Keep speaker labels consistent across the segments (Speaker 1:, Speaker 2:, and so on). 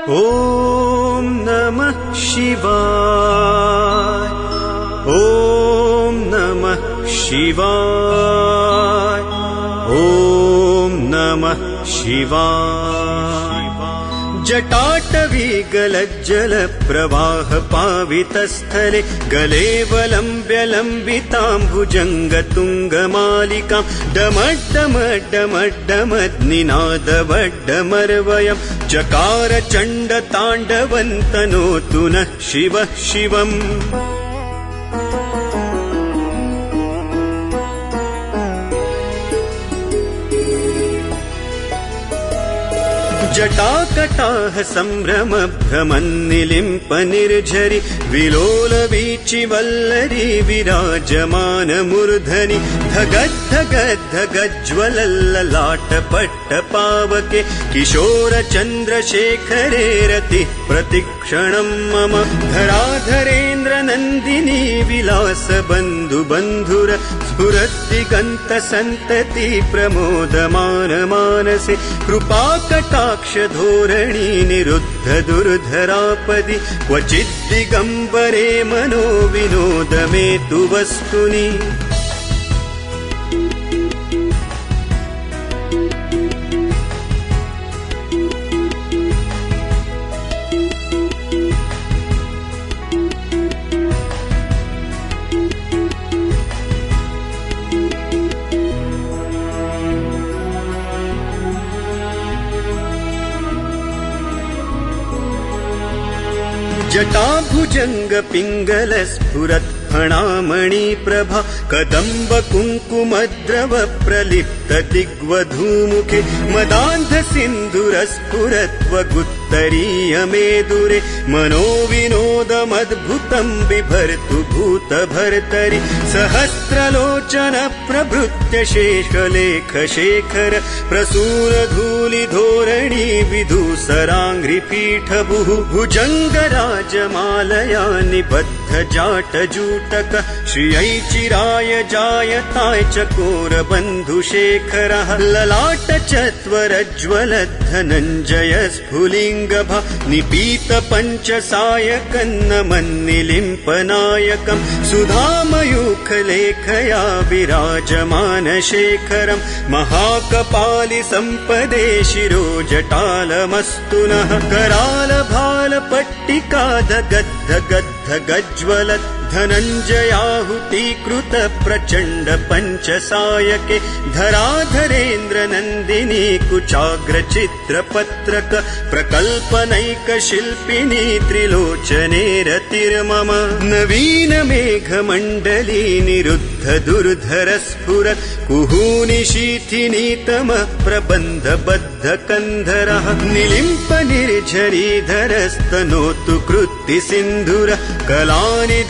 Speaker 1: ॐ नमः शिवाय। ॐ नमः शिवाय। ॐ नमः शिवाय। जटाटवी गलज्जल प्रवाह पावितस्थले गलेवलम्ब्य लम्बिताम्बुजङ्गतुङ्गमालिकां डमड्डमड्डमड्डमद्निनादवड्डमर्वयं चकार चण्डताण्डवन्तनोतु नः शिवः शिवम्। जटाकटाह सम्भ्रम भ्रमन्निलिम्प निर्झरि विलोल वीचि वल्लरी विराजमान मूर्धनि धगद्धगद्धगज्ज्वलल्ललाट पट्ट पावके किशोर चन्द्रशेखरे रतिः प्रतिक्षणं मम धराधरेन्द्र नन्दिनी विलास बन्धु बन्धुर स्फुरद्दिगन्त सन्तति प्रमोदमान मानसे कृपाकटाक्ष धोरणी निरुद्ध दुर्धरापदि क्वचिद्दिगम्बरे मनो विनोद मे तु वस्तुनि। जटाभुजंग पिंगल स्फुरत् फणामणि प्रभा कदम्ब कुङ्कुमद्रव प्रलिप्त दिग्वधूमुखे मदान्ध सिन्धुर स्फुरत्वगुत्तरीय मेदुरे मनो विनोदमद्भुतं बिभर्तु भूत भर्तरि सहस्रलोचन प्रभृत्य शेषलेख शेखर प्रसूर धूलि धोरणी विधूसराङ्घ्रिपीठ भुजङ्गराजमालया निबद्ध जाटजूटक श्रियै चिराय जायताय चकोर बन्धुशेखरः ललाट चत्वरज्ज्वल धनञ्जय स्फुलिङ्गभा निपीत पञ्चसायकन्नमन्निलिम्पनायकं सुधामयूखलेखया विराजमान शेखरं महाकपालि सम्पदे शिरो जटालमस्तु नः कराल भाल पट्टिका धगद्ध गद्ध गज्ज्वल धनञ्जयाहुतीकृत प्रचण्ड पञ्चसायके धराधरेन्द्र नन्दिनी कुचाग्र चित्रपत्रक प्रकल्पनैक शिल्पिनी त्रिलोचने रतिर्मम नवीन मेघमण्डली निरुद्ध दुर्धर स्फुरत् कुहूनि शीथिनीतम प्रबन्ध बद्ध कन्धरः निलिम्प निर्झरीधरस्तनोतु कृत्ति सिन्धुर कलानि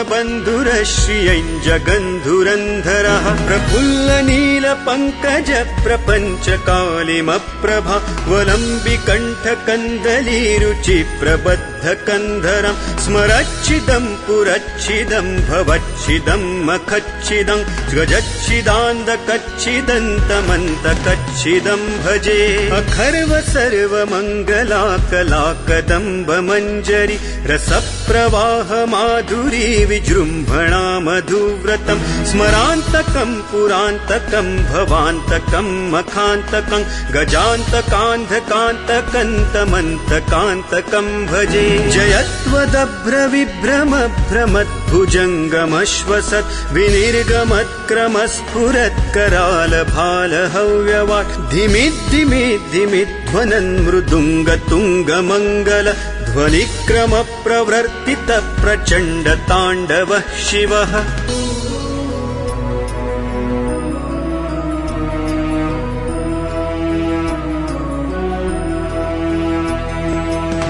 Speaker 1: बन्धुर श्रियञ्जगन्धुरन्धरः प्रफुल्ल नील पङ्कज प्रपञ्च कालिमप्रभा वलम्बिकण्ठ कन्दली रुचि प्रबद्ध कन्धरं स्मरच्छिदं पुरच्छिदं भवच्छिदं मखच्छिदं गजच्छिदान्दकच्छिदन्तमन्तकच्छिदं भजे अखर्व सर्वमङ्गला कला कदम्ब मञ्जरी रसप्रवाह माधुरी विजृम्भणा मधुव्रतं स्मरान्तकं पुरान्तकं भवान्तकं मखान्तकं गजान्तकान्धकान्तकन्तमन्तकान्तकं भजे जयत्वदभ्रविभ्रम भ्रमद्भुजङ्गमश्वसत् विनिर्गमत्क्रमस्फुरत् कराल भाल हव्यवाट् धिमिद्धिमिद्धिमिध्वनन् मृदुङ्गतुङ्गमङ्गल ध्वनिक्रम प्रवर्तित प्रचण्ड ताण्डवः शिवः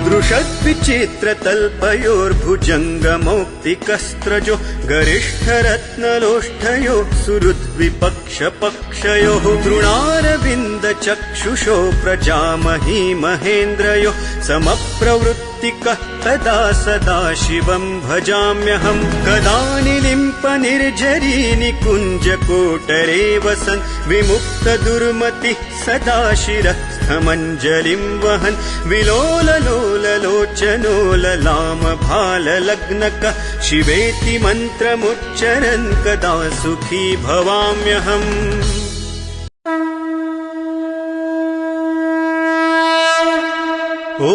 Speaker 1: दृशद्विचित्रतल्पयोर्भुजङ्गमौक्तिकस्त्रजो गरिष्ठरत्नलोष्ठयो सुहृद्विपक्षपक्षयोः तृणारविन्दचक्षुषो प्रजामही महेन्द्रयो समप्रवृत्तिकः तदा सदा शिवं भजाम्यहं कदा निलिम्प निर्झरी निकुञ्जकोटरे वसन् विमुक्त दुर्मतिः सदा शिरः तीर्थमञ्जलिं वहन् विलोललोललोचनो ललामभाललग्नकः शिवेति मन्त्रमुच्चरन् कदा सुखी भवाम्यहम्। ॐ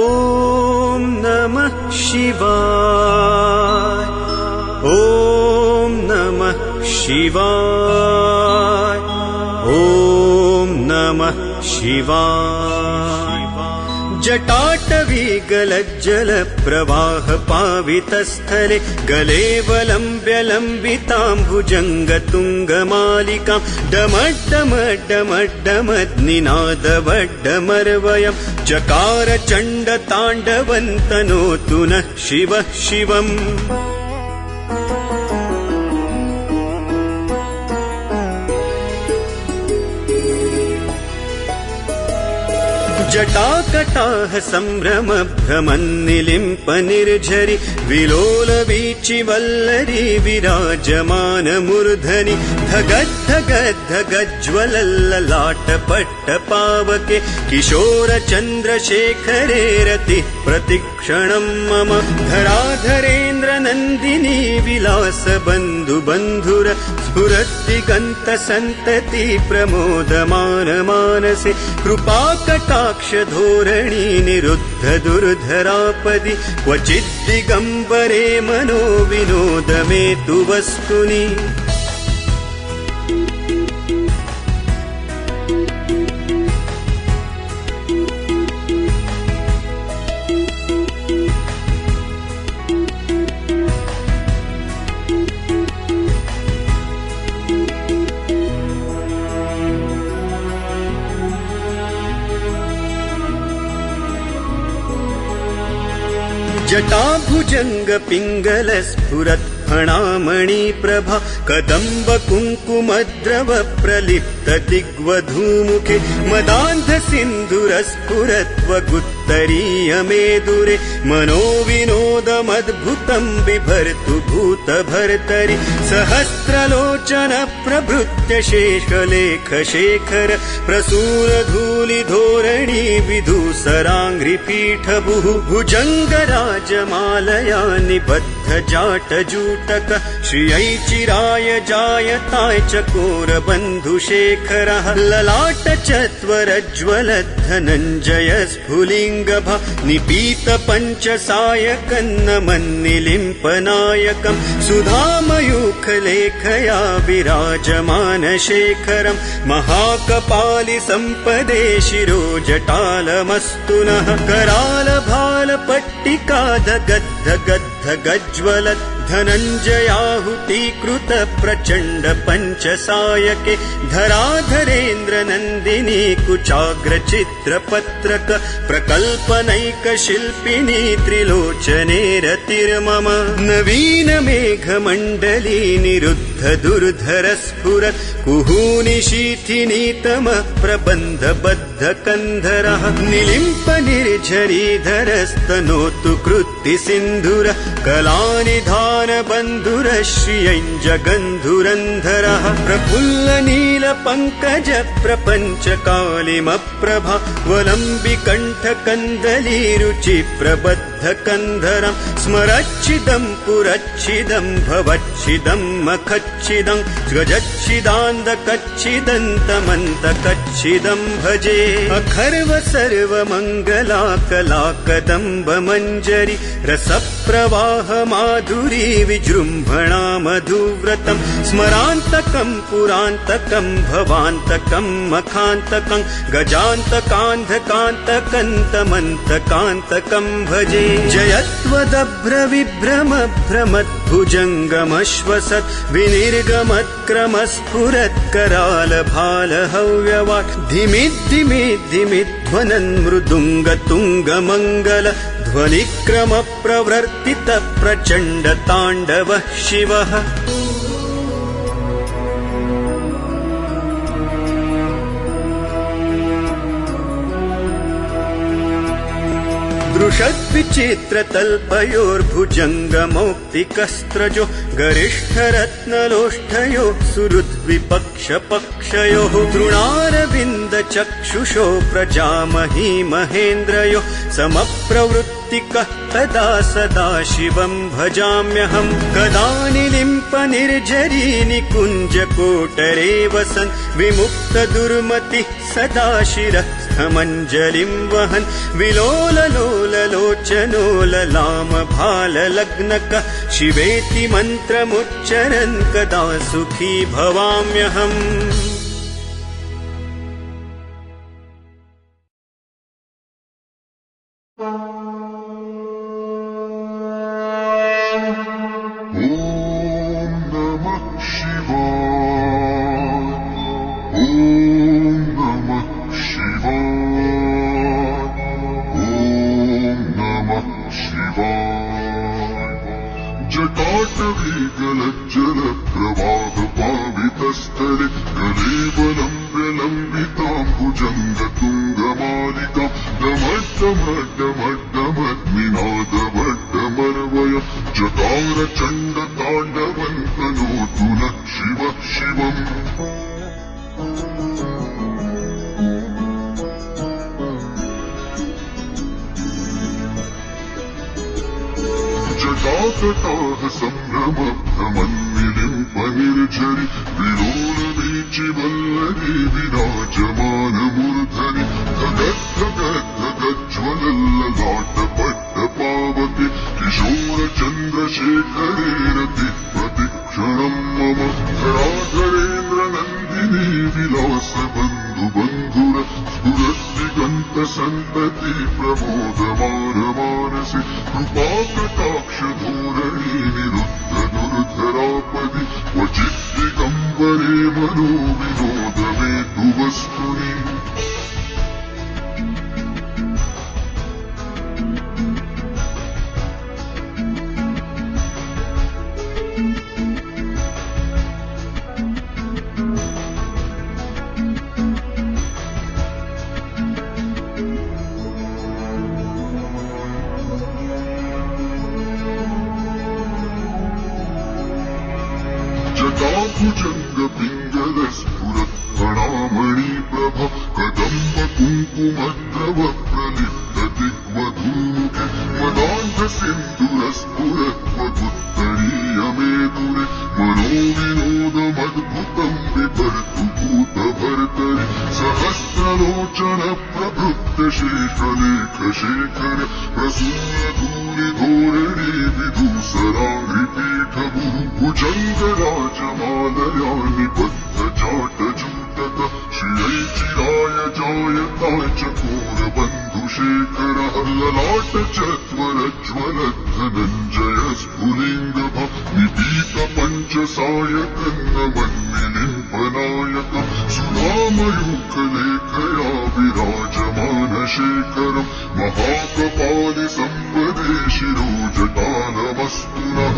Speaker 1: नमः शिवाय। ॐ नमः शिवाय। ॐ नमः शिवाय। जटाटवी गलज्जलप्रवाहपावितस्थले गलेवलम्ब्य लम्बिताम्बुजङ्गतुङ्गमालिकां डमड्डमड्डमड्डमद्निनादवड्डमर्वयं चकार चण्डताण्डवन्तनोतु नः शिवः शिवम्। जटाकटाह सम्भ्रम भ्रमन्निलिम्प निर्झरि विलोलवीचिवल्लरी विराजमानमूर्धनि धगद्धगद्धगज्ज्वलल्ललाटपट्टपावके किशोरचन्द्रशेखरे रतिः प्रतिक्षणं मम धराधरेन्द्रनन्दिनी विलासबन्धुबन्धुर स्फुरद्दिगन्तसन्तति प्रमोदमानमानसे कृपाकटाक्षधोरणी निरुद्ध दुर्धरापदि क्वचिद्दिगम्बरे मनो विनोदमेतु वस्तुनि। जटाभुजंग पिंगल स्फुरत् फणामणि प्रभा कदम्ब कुङ्कुमद्रव प्रलिप्त दिग्वधूमुखे मदान्ध सिन्धुर स्फुरत्वगुत्तरीय मेदुरे मनो विनोदमद्भुतं बिभर्तु भूत भर्तरि सहस्रलोचन प्रभृत्य शेषलेख शेखर प्रसूर धूलि धोरणी विधूसराङ्घ्रिपीठभुः भुजङ्गराजमालया निबद्ध जाटजूटक श्रियै चिराय जायताय चकोर बन्धुशेखरः ललाट चत्वरज्ज्वल धनञ्जय स्फुलिङ्गभा निपीत पञ्चसायकन्नमन्निलिम्पनायकं सुधामयूखलेखया विराजमान शेखरं महाकपालि सम्पदे शिरो जटालमस्तु नः करालभालपट्टिका धगद्ध गद्ध गज्ज्वलत् धनञ्जयाहुतीकृत प्रचण्ड पञ्चसायके धराधरेन्द्र नन्दिनी कुचाग्र चित्रपत्रक प्रकल्पनैक शिल्पिनी त्रिलोचने रतिर्मम नवीन मेघमण्डली निरुद्ध दुर्धर स्फुरत् कुहूनि शीथिनीतम प्रबन्ध बद्ध कन्धरः निलिम्प निर्झरीधरस्तनोतु कृत्ति सिन्धुर कलानिधान बन्धुर श्रियञ्जगन्धुरन्धरः प्रफुल्ल नील पङ्कज प्रपञ्च कालिमप्रभा वलम्बिकण्ठ कन्दली रुचि प्रबद्ध कन्धरं स्मरच्छिदं पुरच्छिदं भवच्छिदं मखच्छिदं गजच्छिदान्दकच्छिदन्तमन्तकच्छिदं भजे अखर्व सर्वमङ्गला कला कदम्ब मञ्जरी रसप्रवाह माधुरी विजृम्भणा मधुव्रतं स्मरान्तकं पुरान्तकं भवान्तकं मखान्तकं गजान्तकान्धकान्तकन्तमन्तकान्तकं भजे जयत्वदभ्रविभ्रम भ्रमद्भुजङ्गमश्वसत् विनिर्गमत्क्रमस्फुरत्करालभालहव्यवाट् धिमिद्धिमिद्धिमिध्वनन् मृदुङ्गतुङ्गमङ्गल ध्वनिक्रम प्रवर्तित प्रचण्ड ताण्डवः शिवः वृषद्विचित्रतल्पयोर्भुजङ्गमौक्तिकस्त्रजो गरिष्ठरत्नलोष्ठयो सुहृद्विपक्षपक्षयोः तृणारविन्दचक्षुषो प्रजामही महेन्द्रयो समप्रवृत्तिकः तदा सदा शिवं भजाम्यहम् कदा निलिम्पनिर्झरी निकुञ्जकोटरे वसन् विमुक्तदुर्मतिः सदा शिरस्थमञ्जलिं वहन् विलोललोललोचनो ललामभाललग्नकः शिवेति मन्त्रमुच्चरन् कदा सुखी भवाम्यहम्
Speaker 2: जटाटवीगलज्जलप्रवाहपावितस्थले गलेवलम्ब्यलम्बिताम्बुजङ्गतुङ्गमालिकां डमड्डमड्डमड्डमद्निनादवड्डमर्वयं जटारचण्डताण्डवं तनोतु नः शिवः शिवम् जटाकटाः सम्भ्रमभ्रमन्निलिम्पनिर्झरि विलोलवीचिवल्लरी विराजमानमूर्धनि धगद्धगद्धगज्ज्वलल्ललाटपट्टपावके किशोरचन्द्रशेखरे रतिप्रतिक्षणं मम धराधरेन्द्रनन्दिनी विलासबन्धुबन्धुर स्फुरद्दिगन्तसन्तति प्रमोदमानमानसि कृपाकटाक्षधोरणी निरुद्धदुर्धरापदि क्वचिद्दिगम्बरे मनो विनोदमेतु वस्तुनि जटाभुजङ्गपिङ्गलस्फुरत्फणामणिप्रभ कदम्बकुङ्कुमद्रवप्रलिप्तदिग्वधूमुखे मदान्धसिन्धुरस्फुरत्वगुत्तरीयमेदुरे मनोविनोदमद्भुतं बिभर्तु भूतभर्तरि सहस्रलोचनप्रभृत्यशेषलेखशेखर प्रसूनधूलिधोरणी विदूसराङ्घ्रिपीठभुः भुजङ्गराजमालया निबद्धजाटजूटक श्रियैचिराय जायता चकोरबन्धुशेखरः ललाटचत्वरज्वलद्धनञ्जय स्फुलिङ्गभ निपीतपञ्चसायकन्नमन्निलिम्पनायकं सुधामयूखलेखया विराजमानशेखरं महाकपालि सम्पदे शिरोजटालमस्तु नः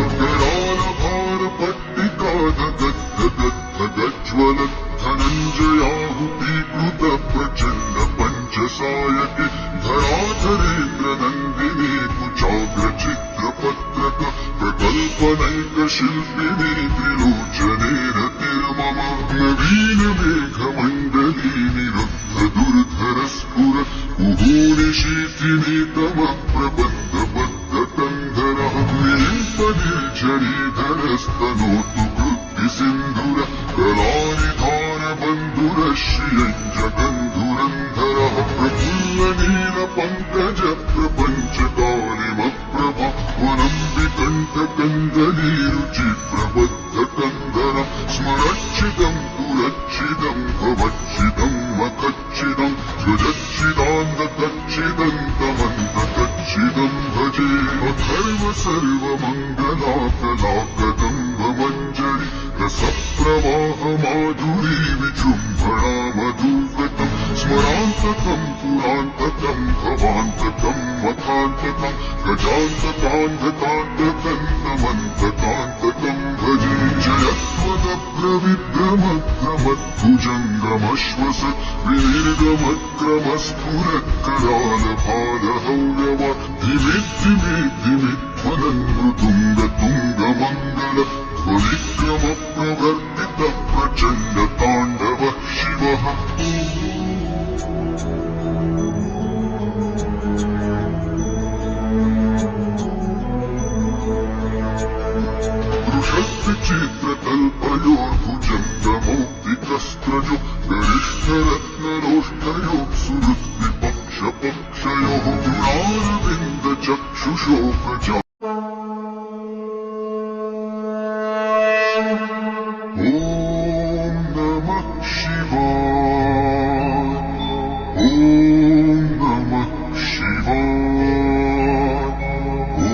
Speaker 2: करालभारपट्टिकादगद्धगद्धगज्ज्वलद्धनञ्जयाहुतीकृतप्रचण्डपञ्चसायके धराधरेन्द्रनन्दिनी कुचाग्रचित्रपत्रक प्रकल्पनैकशिल्पिनी त्रिलोचने रतिर्मम नवीनमेघमण्डली निरुद्धदुर्धरस्फुर कुहूनिशीथिनी तमः प्रबन्धबद्धकन्धरः निलिम्पनिर्झरीधरस्तनोतु कृत्तिसिन्धुर कलानिधानबन्धुरः श्रियञ्जगन्धुरन्धरः प्रफुल्लनीलपङ्कजप्रपञ्चकालिमप्रभ वनम्बिकण्ठकन्दलीरुचिप्रबद्धकन्धरं स्मरच्छिदं पुरच्छिदं भवच्छिदं मखच्छिदं ध्वजच्छिदान्ततच्छिदं तमन्ततच्छिदं भजे अथर्व सर्वमङ्गलाकलाकदम्बमञ्जरि रसप्रवाहमाधुरी विजृम्भणा मधुव्रतं स्मरान्तकम् पुरान्तकम् भवान्तकम् मखान्तकम् गजान्तकान्धकान्तकम् नमन्तकान्तकम् भजे जयत्वदग्रविभ्रमग्रमद्भुजङ्गमश्वस विनिर्गमक्रमस्फुरत्करालभालहव्यवा धिमिद्धिमिद्धिमित्वनन्मृदुङ्गतुङ्गमङ्गल ध्वनिक्रमप्रवर्तित प्रचण्डताण्डवः शिवः चित्रकल्पयोर्भुजङ्गमौक्तिकस्त्रजो गरिष्ठरत्नरोष्ठयोः सुहृद्विपक्षपक्षयोः गुणारविन्दचक्षुषो प्रजा ॐ नमः शिवाय ॐ नमः शिवाय ॐ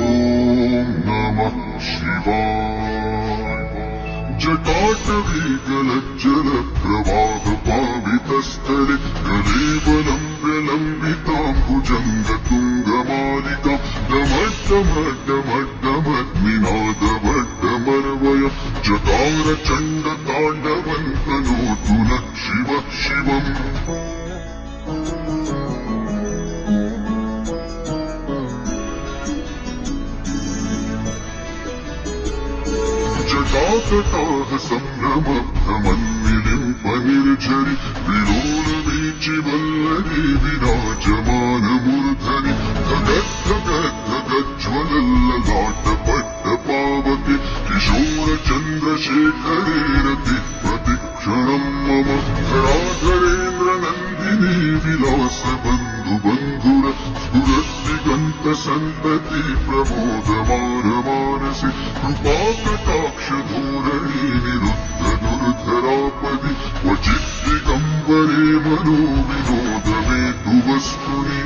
Speaker 2: नमः शिवाय जटाटवीगलज्जलप्रवाहपावितस्थले कलेवलं विलम्बिताम्बुजङ्गतुङ्गमालिकां डमड्डमड्डमड्डमड्निनादवड्डमर्वयं चकारचण्डताण्डवन्तनोतु नः शिवः शिवम् जटाकटाः सम्भ्रमभ्रमन्निलिम्पनिर्झरि विलोलवीचिवल्लरी विराजमानमूर्धनि धगद्धगद्धगज्ज्वलल्ललाटपट्टपावके किशोरचन्द्रशेखरे रतिप्रतिक्षणम् मम धराधरेन्द्रनन्दिनी विलासबन्धुबन्धुर स्फुरद्दिगन्तसन्तति प्रमोदमानमानसि कृपाकटाक्षधोरणी निरुद्धदुर्धरापदि क्वचिद्दिगम्बरे मनो विनोदमेतु वस्तुनि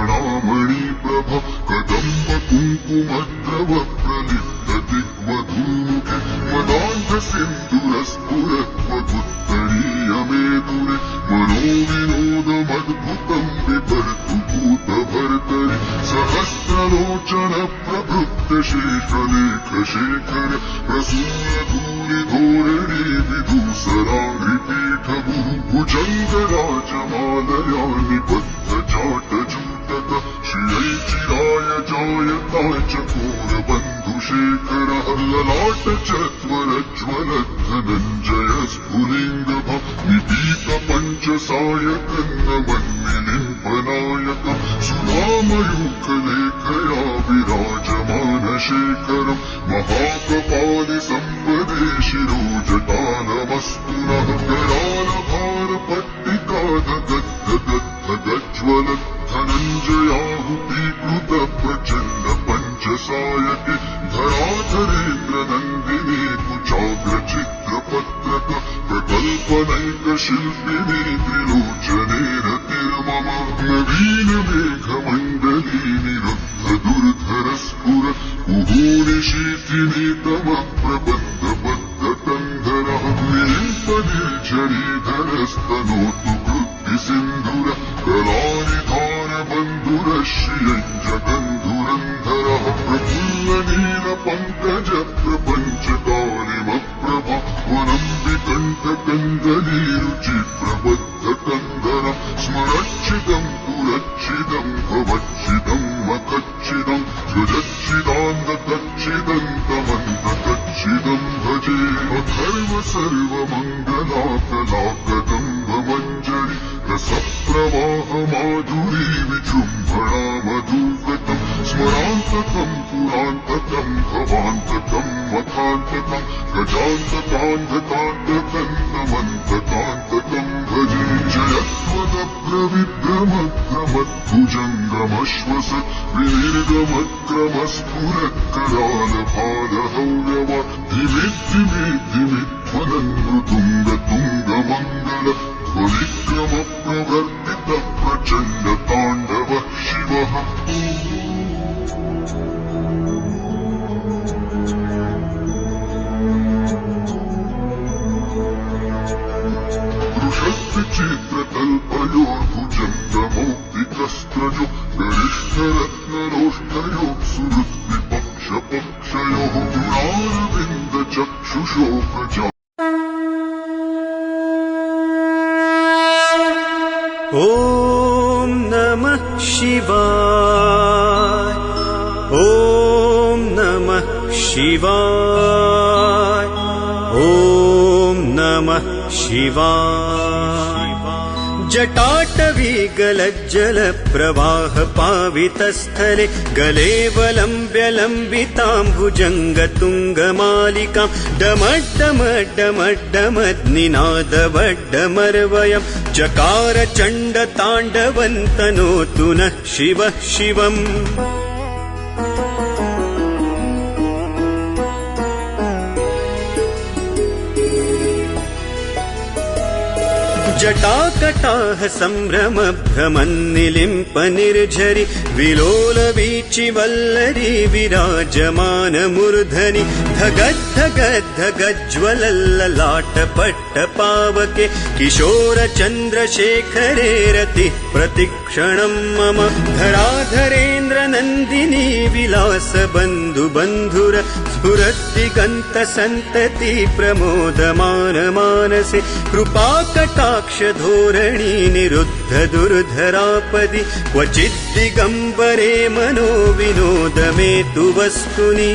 Speaker 2: जटाभुजङ्गपिङ्गलस्फुरत्फणामणिप्रभ कदम्बकुङ्कुमद्रवप्रलिप्तदिग्वधूमुखे मदान्धसिन्दुरस्फुरत्वदुत्तरीयमेदुरे मनोविनोदमद्भुतम् बिभर्तु भूतभर्तरि सहस्रलोचनप्रभृत्यशेषलेखशेखर प्रसूनधूलिधोरणी विदूसराङ्घ्रिपीठभुः भुजङ्गराजमालया निबद्धजाटजूटक श्रियैचिराय जायता चकोरबन्धुशेखरः ललाटचत्वरज्वलद्धनञ्जय स्फुलिङ्गभ निपीतपञ्चसायकन्नमन्निलिम्पनायक सुधामयूखलेखया विराजमानशेखरम् महाकपालि सम्पदे शिरोजटानमस्तु नः करालभारपट्टिकादगद्धगद्धगज्ज्वलत् धनञ्जयाहुतीकृतप्रचण्डपञ्चसायके धराधरेन्द्रनन्दिनी कुचाग्रचित्रपत्रक प्रकल्पनैकशिल्पिनी त्रिलोचने रतिर्मम नवीनमेघमण्डली निरुद्धदुर्धरस्फुर कुहूनिशीथिनी तमः प्रबन्धबद्धकन्धरः निलिम्पनिर्झरीधरस्तनोतु कृत्तिसिन्धुर कलानिधानबन्धुरश्रियञ्जगन्धुरन्धरः प्रफुल्लनीलपङ्कजप्रपञ्चकालिमप्रभ वनम्बिकण्ठकन्दलीरुचिप्रबद्धकन्धरः स्मरच्छिदम् पुरच्छिदम् भवच्छिदम् मखच्छिदम् ध्वजच्छिदान्तकच्छिदम् तमन्तकच्छिदम् भजे अथर्व सर्वमङ्गलाकलाकदम्बमञ्जरि रसप्रवाहमाधुरी विजृम्भणा मधुकतम् स्मरान्तकम् पुरान्तकम् भवान्तकम् मखान्तकम् गजान्तकान्धकान्तकम् नमन्तकान्तकम् भजे जयत्वदग्रविभ्रमग्रमद्भुजङ्गमौक्तिकस्त्रजो समभुजङ्गमश्वसत् विनिर्गमक्रमस्फुरत्करालभालहव्यवाट् धिमिद्धिमिद्धिमिध्वनन् मृदुङ्गतुङ्गमङ्गल ध्वनिक्रमप्रवर्तितप्रचण्डताण्डवः शिवः चित्रतल्पयोर्भुजङ्गमौक्तिकस्त्रजो गरिष्ठरत्नरोष्ठयो सुहृद्विपक्षपक्षयोः गुणारविन्दचक्षुषो प्रजा
Speaker 1: ॐ नमः शिवाय ॐ नमः शिवाय ॐ नमः शिवाय जटाटवी गलज्जलप्रवाह पावितस्थले गलेवलम्ब्य लम्बिताम्बुजङ्गतुङ्गमालिकां डमड्डमड्डमड्डमद्निनादवड्डमर्वयं चकार चण्डताण्डवन्तनोतु नः शिवः शिवम् जटाकटाह सम्भ्रम भ्रमन्निलिम्प निर्झरि विलोलवीचिवल्लरी विराजमान मूर्धनि धगद्धगद्धगज्ज्वलल्ललाटपट्टपावके किशोर चन्द्रशेखरे रतिः प्रतिक्षणं मम धराधरेन्द्र नन्दिनी विलास बन्धु बन्धुर स्फुरद्दिगन्त सन्तति प्रमोदमान मानसे कृपाकटाक्ष धोरणी निरुद्ध दुर्धरापदि क्वचिद्दिगम्बरे मनो विनोद मे तु वस्तुनि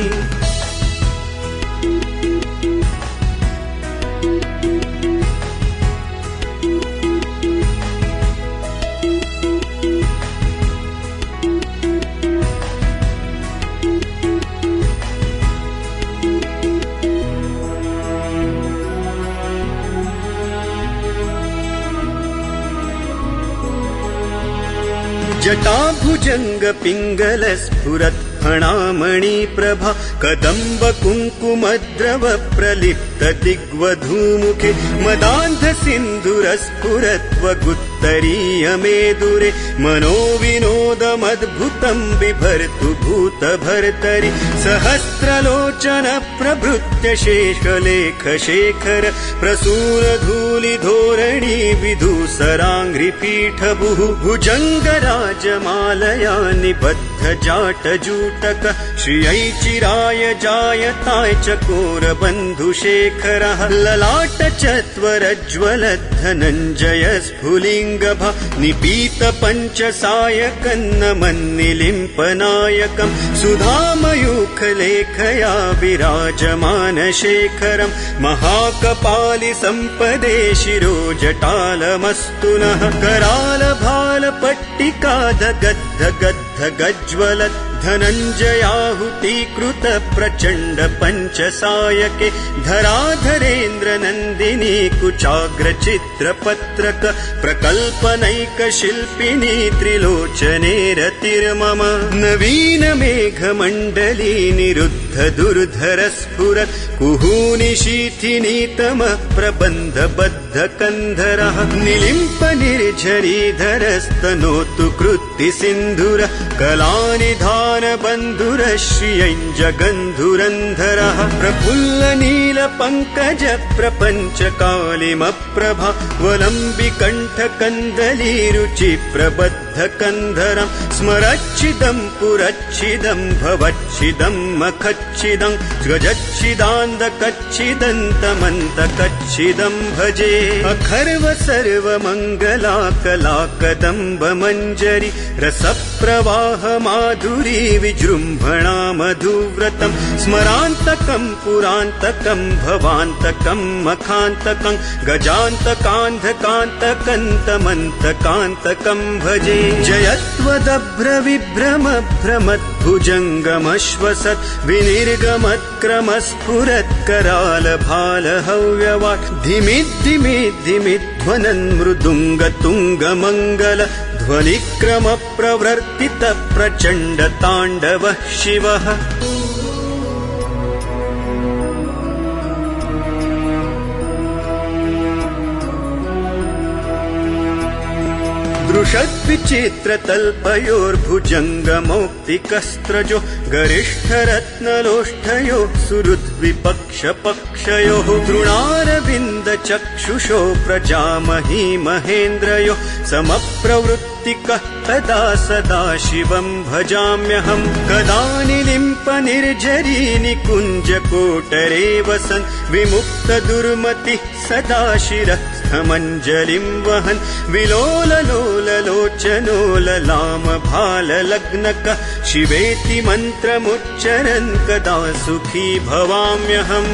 Speaker 1: जटाभुजंग पिंगल स्फुरत् फणामणि प्रभा कदम्ब कुङ्कुमद्रव प्रलिप्त दिग्वधूमुखे मदान्ध सिन्धुर स्फुरत्वगुत्तरीय मेदुरे मनो विनोदमद्भुतं बिभर्तु भूत भर्तरि सहस्रलोचन प्रभृत्य शेषलेख शेखर प्रसूर धूलि धोरणी विधूसराङ्घ्रिपीठ भुजङ्गराजमालया निबद्ध जाटजूटक श्रियै चिराय जायताय चकोर बन्धुशेखरः ललाट चत्वरज्ज्वल धनञ्जय स्फुलिङ्गभा निपीत पञ्चसायकन्नमन्निलिम्पनायकं सुधामयूखलेखया विराजमान शेखरं महाकपालि सम्पदे शिरो जटालमस्तु नः करालभालपट्टिका धगद्ध गद्ध गज्ज्वलत् धनञ्जयाहुतीकृत प्रचण्ड पञ्चसायके धराधरेन्द्र नन्दिनी कुचाग्र चित्रपत्रक प्रकल्पनैक शिल्पिनी त्रिलोचने रतिर्मम नवीन मेघमण्डली निरुद्ध दुर्धर स्फुरत् कुहूनि शीथिनीतम प्रबन्ध बद्ध कन्धरः निलिम्प निर्झरीधरस्तनोतु कृत्ति सिन्धुर कलानि बन्धुर श्रियञ्जगन्धुरन्धरः प्रफुल्ल नील पङ्कज प्रपञ्च कालिमप्रभा वलम्बिकण्ठ कन्दली रुचि प्रबद्ध कन्धरं स्मरच्छिदं पुरच्छिदं भवच्छिदं मखच्छिदं गजच्छिदान्दकच्छिदन्तमन्तकच्छिदं भजे अखर्व सर्वमङ्गला कला कदम्ब मञ्जरी रसप्रवाह माधुरी विजृम्भणा मधुव्रतं स्मरान्तकं पुरान्तकं भवान्तकं मखान्तकं गजान्तकान्धकान्तकन्तमन्तकान्तकं भजे जयत्वदभ्रविभ्रम भ्रमद्भुजङ्गमश्वसत् विनिर्गमत्क्रमस्फुरत्करालभालहव्यवाट् धिमिद्धिमिद्धिमिध्वनन् मृदुङ्गतुङ्गमङ्गल ध्वनिक्रम प्रवर्तित प्रचण्ड ताण्डवः शिवः दृशद्विचित्रतल्पयोर्भुजङ्गमौक्तिकस्त्रजो गरिष्ठरत्नलोष्ठयो सुहृद्विपक्षपक्षयोः तृणारविन्दचक्षुषो प्रजामही महेन्द्रयो समप्रवृत्तिकः तदा सदा शिवं भजाम्यहम् कदा निलिम्पनिर्झरी निकुञ्जकोटरे वसन् विमुक्तदुर्मतिः सदा शिरस्थमञ्जलिं वहन् विलोललोललोचनो ललामभाललग्नकः शिवेति मन्त्रमुच्चरन् कदा सुखी भवाम्यहम्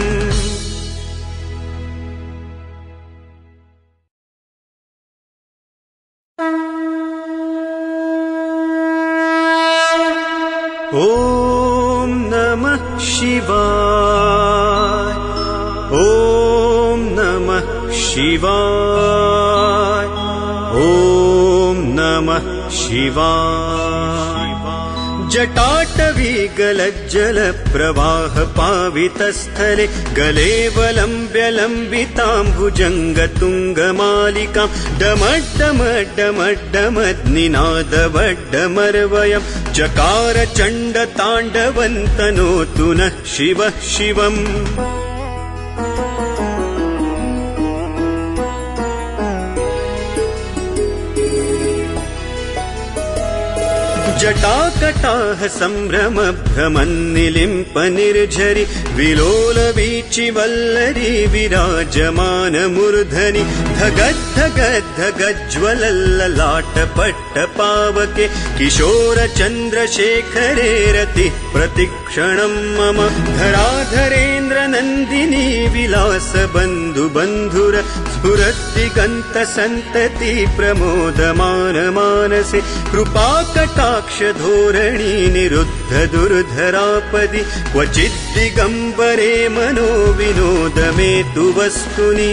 Speaker 1: ॐ नमः शिवाय ॐ नमः शिवाय ॐ नमः शिवाय जटाटवी गलज्जलप्रवाहपावितस्थले गलेवलम्ब्य लम्बिताम्बुजङ्गतुङ्गमालिकां डमड्डमड्डमड्डमद्निनादवड्डमर्वयं चकार चण्डताण्डवन्तनोतु नः शिवः शिवम् जटाकटाह सम्भ्रम भ्रमन्निलिम्प निर्झरि विलोलवीचिवल्लरी विराजमानमूर्धनि धगद्धगद्धगज्ज्वलल्ललाटपट्टपावके किशोरचन्द्रशेखरे रतिः प्रतिक्षणं मम धराधरेन्द्रनन्दिनी विलासबन्धुबन्धुर स्फुरद्दिगन्तसन्तति प्रमोदमानमानसे कृपाकटाक्षधोरणी निरुद्ध दुर्धरापदि क्वचिद्दिगम्बरे मनो विनोद मे तु वस्तुनि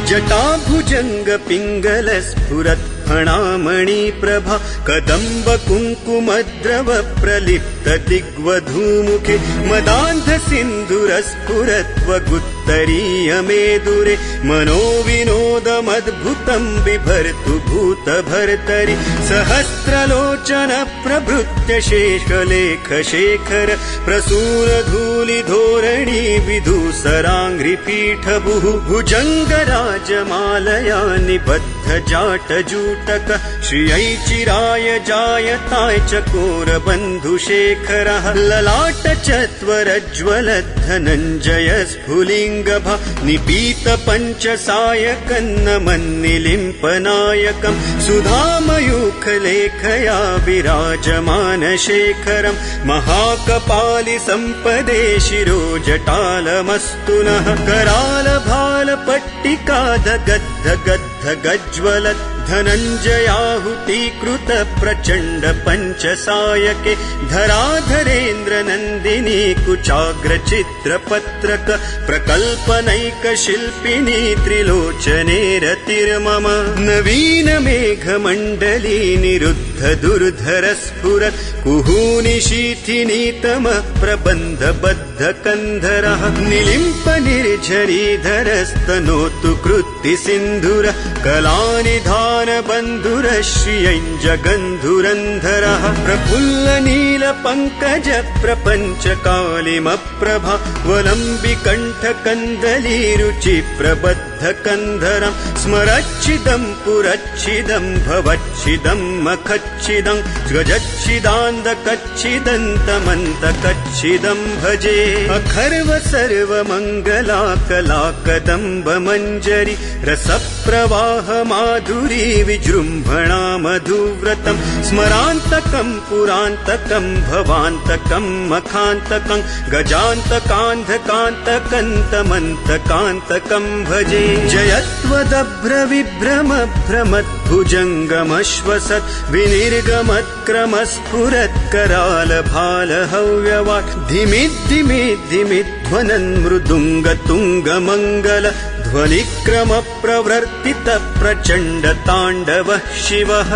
Speaker 1: जटाभुजंग पिंगल स्फुरत् फणामणिप्रभा कदम्ब कुङ्कुमद्रव प्रलिप्त दिग्वधूमुखे मदान्ध सिन्धुरस्फुरत्वगुत्तरीय मेदुरे मनो विनोदमद्भुतं बिभर्तु भूतभर्तरि सहस्रलोचन प्रभृत्य शेषलेख शेखर प्रसूरधूलिधोरणी विधूसराङ्घ्रिपीठभुः भुजङ्गराजमालया निबद्ध जाटजूटक श्रियैचिराय जायताय चकोरबन्धुशेखरः ललाट चत्वरज्वलद्धनञ्जय स्फुलिङ्गभा निपीत पञ्चसायकन्नमन्निलिम्पनायकम् सुधामयूखलेखया विराजमानशेखरम् महाकपालि सम्पदे शिरो जटालमस्तु नः करालभालपट्टिका दगद्ध गज्ज्वलत् धनञ्जयाहुतीकृत प्रचण्ड पञ्चसायके धराधरेन्द्र नन्दिनी कुचाग्रचित्रपत्रक प्रकल्पनैक शिल्पिनी त्रिलोचने रतिर्मम नवीन मेघमण्डली निरुद्ध दुर्धर स्फुरत् कुहूनि शीथिनीतम प्रबन्धबद्ध कन्धरः निलिम्प निर्झरीधरस्तनोतु कृत्ति सिन्धुर कलानिधान बन्धुर श्रियञ्जगन्धुरन्धरः प्रफुल्ल नील पङ्कज प्रपञ्चकालिमप्रभा वलम्बिकण्ठ कन्दली रुचि प्रबद्ध बद्धकन्धरं स्मरच्छिदं पुरच्छिदं भवच्छिदं मखच्छिदं गजच्छिदान्दकच्छिदन्तमन्तकच्छिदं भजे अखर्व सर्वमङ्गला कलाकदम्ब मञ्जरी रसप्रवाह माधुरी विजृम्भणा मधुव्रतं स्मरान्तकं पुरान्तकं भवान्तकं मखान्तकं गजान्तकान्धकान्तकन्तमन्तकान्तकं भजे जयत्वदभ्रविभ्रम भ्रमद्भुजङ्गमश्वसत् विनिर्गमत्क्रमस्फुरत्करालभालहव्यवाट् धिमिद्धिमिद्धिमिध्वनन् मृदुङ्गतुङ्गमङ्गल ध्वनिक्रमप्रवर्तित प्रचण्डताण्डवः शिवः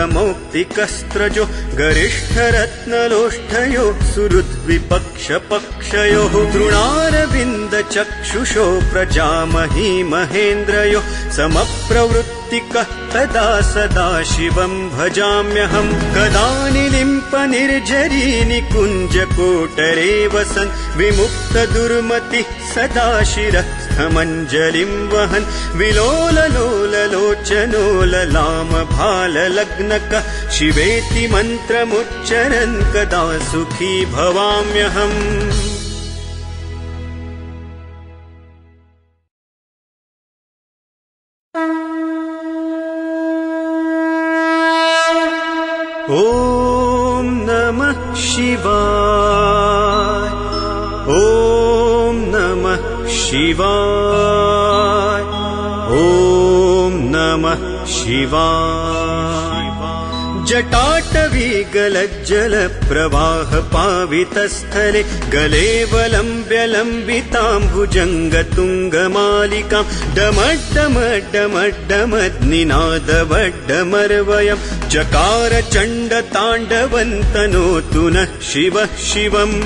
Speaker 1: दृशद्विचित्रतल्पयोर्भुजङ्गमौक्तिकस्त्रजो गरिष्ठरत्नलोष्ठयो सुहृद्विपक्षपक्षयोः तृणारविन्दचक्षुषो प्रजामही महेन्द्रयो समप्रवृत्तिकः तदा सदा शिवं भजाम्यहं कदा निलिम्पनिर्झरी निकुञ्जकोटरे वसन् विमुक्तदुर्मतिः सदा शिरस्थमञ्जलिं वहन् विलोललोललोचनो ललामभाललग्नकः शिवेति मन्त्रमुच्चरन् कदा सुखी भवाम्यहम् ॐ नमः शिवाय ॐ नमः शिवाय ॐ नमः शिवाय जटाटवी गलज्जलप्रवाह पावितस्थले गले वलम्ब्यलम्बिताम्बुजङ्गतुङ्गमालिकां डमड्डमड्डमड्डमद्निनादवड्डमर्वयं चकार चण्डताण्डवन्तनोतु नः शिवः शिवम्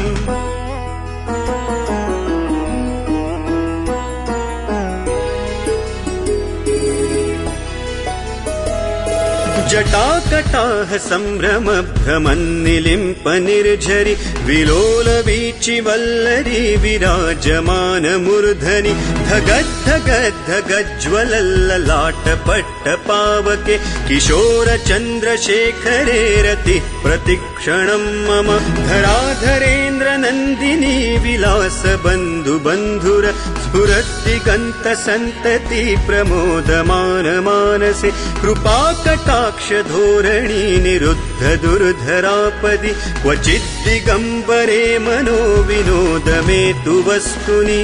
Speaker 1: जटाकटाह सम्भ्रम भ्रमन्निलिम्प निर्झरि विलोलवीचिवल्लरी विराजमानमूर्धनि धगद्धगद्धगज्ज्वलल्ललाटपट्टपावके किशोरचन्द्रशेखरे रतिः प्रतिक्षणं मम धराधरेन्द्रनन्दिनी विलासबन्धुबन्धुर स्फुरद्दिगन्तसन्तति प्रमोदमानमानसे कृपाकटाक्षधोरणी निरुद्ध दुर्धरापदि क्वचिद्दिगम्बरे मनो विनोदमेतु वस्तुनि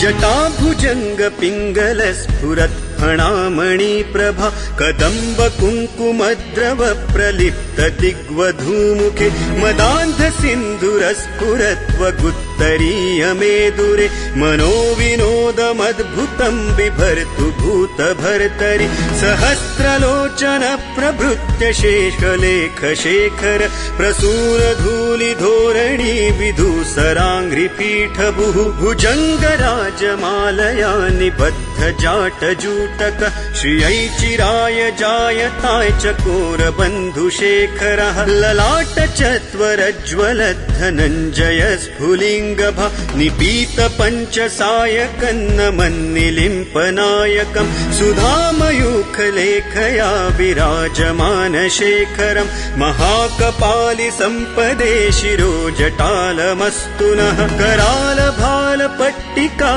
Speaker 1: जटाभुजङ्ग पिङ्गल स्फुरत् फणामणि प्रभा कदम्ब कुङ्कुमद्रव प्रलिप्त दिग्वधूमुखे मदान्ध सिन्धुरस्फुरत्वगुत्तरीय मेदुरे मनो विनोदमद्भुतं बिभर्तु भूतभर्तरि सहस्रलोचन प्रभृत्य शेषलेख शेखर प्रसूरधूलिधोरणी विधूसराङ्घ्रिपीठभुः भुजङ्गराजमालया निबद्ध जाटजूटक श्रियै चिराय जायताय चकोरबन्धुशेखरः ललाट चत्वरज्ज्वलद्धनञ्जय स्फुलिङ्गभा निपीत पञ्चसायकन्नमन्निलिम्पनायकं सुधामयूखलेखया विराजमानशेखरं महाकपालि सम्पदे शिरो जटालमस्तु नः करालभालपट्टिका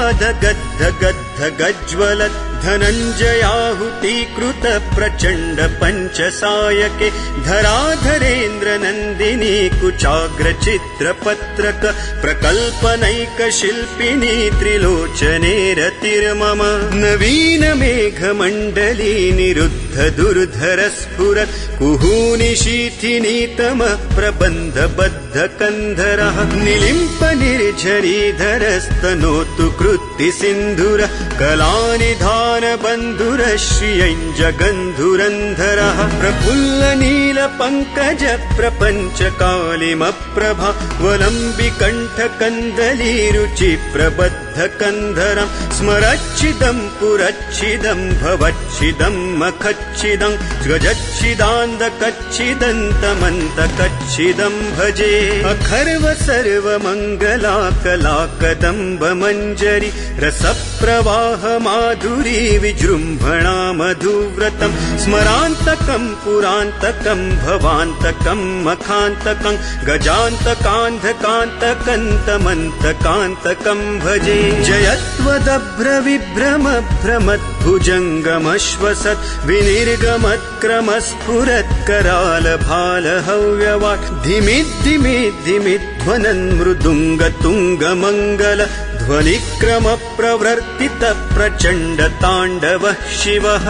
Speaker 1: गज्ज्वलत् धनञ्जयाहुतीकृत प्रचण्ड पञ्चसायके धराधरेन्द्रनन्दिनी कुचाग्रचित्रपत्रक प्रकल्पनैकशिल्पिनी त्रिलोचने रतिर्मम नवीन मेघमण्डली निरुद्ध दुर्धर स्फुरत् कुहूनिशीथिनीतमः प्रबन्धबद्धकन्धरः निलिम्प निर्झरीधरस्तनोतु कृत्ति सिन्धुरः कलानिधानबन्धुरः श्रियञ्जगन्धुरन्धरः प्रफुल्लनीलपङ्कज प्रपञ्चकालिमप्रभा वलम्बिकण्ठकन्दलीरुचि प्रबद्धकन्धरं स्मरच्छिदं पुरच्छिदं भवच्छिदं मखच्छिदं गजच्छिदान्दकच्छिदन्तमन्तकच्छिदं भजे अखर्व सर्वमङ्गलाकलाकदम्बमञ्जरि रसप्रवाह माधुरी विजृम्भणा मधुव्रतं स्मरान्तकं पुरान्तकं भवान्तकं मखान्तकं गजान्तकान्धकान्तकन्तमन्तकान्तकं भजे जयत्वदभ्रविभ्रमभ्रमद्भुजङ्गमश्वसत् विनिर्गमत्क्रमस्फुरत्करालभालहव्यवाट् धिमिद्धिमिद्धिमिध्वनन् मृदुङ्गतुङ्गमङ्गल ध्वनिक्रमप्रवर्तित प्रचण्डताण्डवः शिवः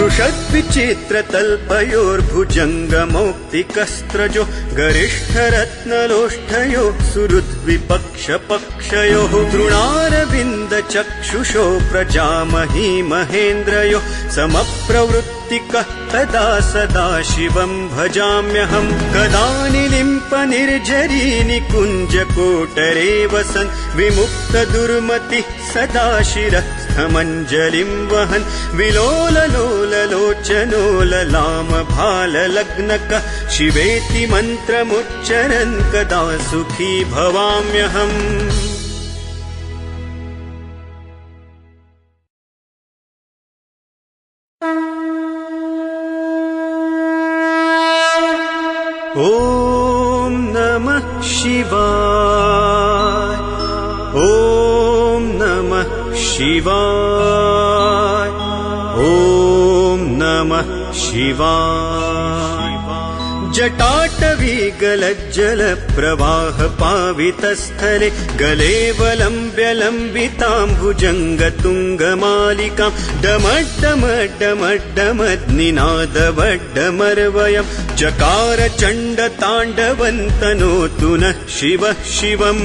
Speaker 1: दृशद्विचित्रतल्पयोर्भुजङ्गमौक्तिकस्त्रजो गरिष्ठरत्नलोष्ठयो सुहृद्विपक्षपक्षयोः तृणारविन्दचक्षुषो प्रजामही महेन्द्रयो समप्रवृत्तिकः तदा सदा शिवं भजाम्यहं कदा निलिम्प निर्झरी निकुञ्जकोटरे वसन् विमुक्तदुर्मतिः सदा शिरस्थमञ्जलिं वहन् विलोललोललोचनो ललामभाललग्नकः शिवेति मन्त्रमुच्चरन् कदा सुखी भवाम्यहम् ॐ नमः शिवाय ॐ नमः शिवाय ॐ नमः शिवाय जटाटवी गलज्जलप्रवाह पावितस्थले गले वलम्ब्यलम्बिताम्बुजङ्गतुङ्गमालिकां डमड्डमड्डमड्डमद्निनादवड्डमर्वयं चकार चण्डताण्डवन्तनोतु नः शिवः शिवम्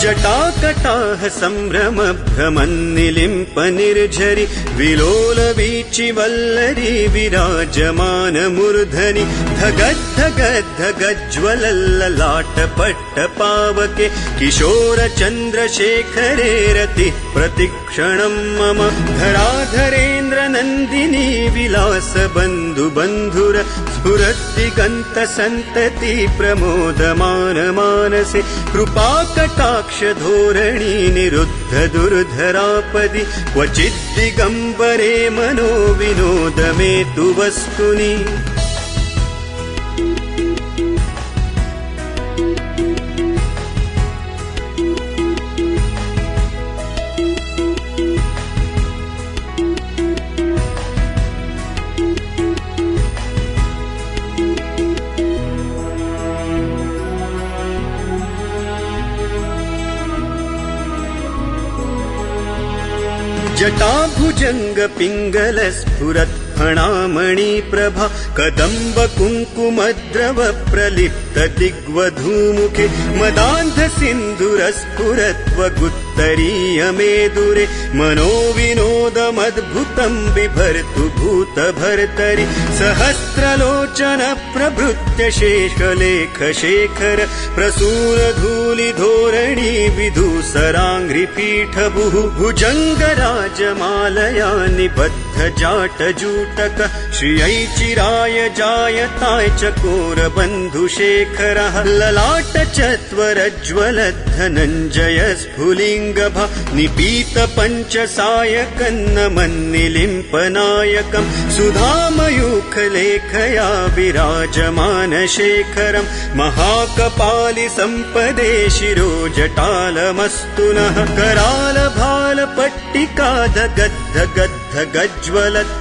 Speaker 1: जटाकटाह सम्भ्रम भ्रमन्निलिम्प निर्झरि विलोलवीचिवल्लरी विराजमानमूर्धनि धगद्धगद्धगज्ज्वलल्ललाटपट्टपावके किशोरचन्द्रशेखरे रतिः प्रतिक्षणं मम धराधरेन्द्रनन्दिनी विलासबन्धुबन्धुर स्फुरद्दिगन्तसन्तति प्रमोदमानमानसे कृपाकटाक्षधोरणी निरुद्ध दुर्धरापदि क्वचिद्दिगम्बरे मनो विनोदमे तु वस्तुनि जटाभुजङ्ग पिङ्गल स्फुरत् फणामणिप्रभा कदम्ब कुङ्कुमद्रव प्रलिप्त दिग्वधूमुखे मदान्ध सिन्धुरस्फुरत्वगुत्तरीयमेदुरे मनोविनोदमद्भुतं बिभर्तु भूतभर्तरि सहस्रलोचन प्रभृत्य शेषलेखशेखर प्रसूरधूलिधोरणी विधूसराङ्घ्रिपीठभुः भुजङ्गराजमालया निबद्ध जाटजूटक श्रियै चिराय जायताय चकोर बन्धुशेखरः ललाट चत्वरज्वल धनञ्जय स्फुलिङ्गभा निपीत पञ्चसायकन्नमन्निलिम्पनायकम् सुधामयूखलेखया विराजमान शेखरम् महाकपालि सम्पदे शिरो जटालमस्तु नः कराल भाल पट्टिका धगद्ध गद्ध गज्ज्वलत्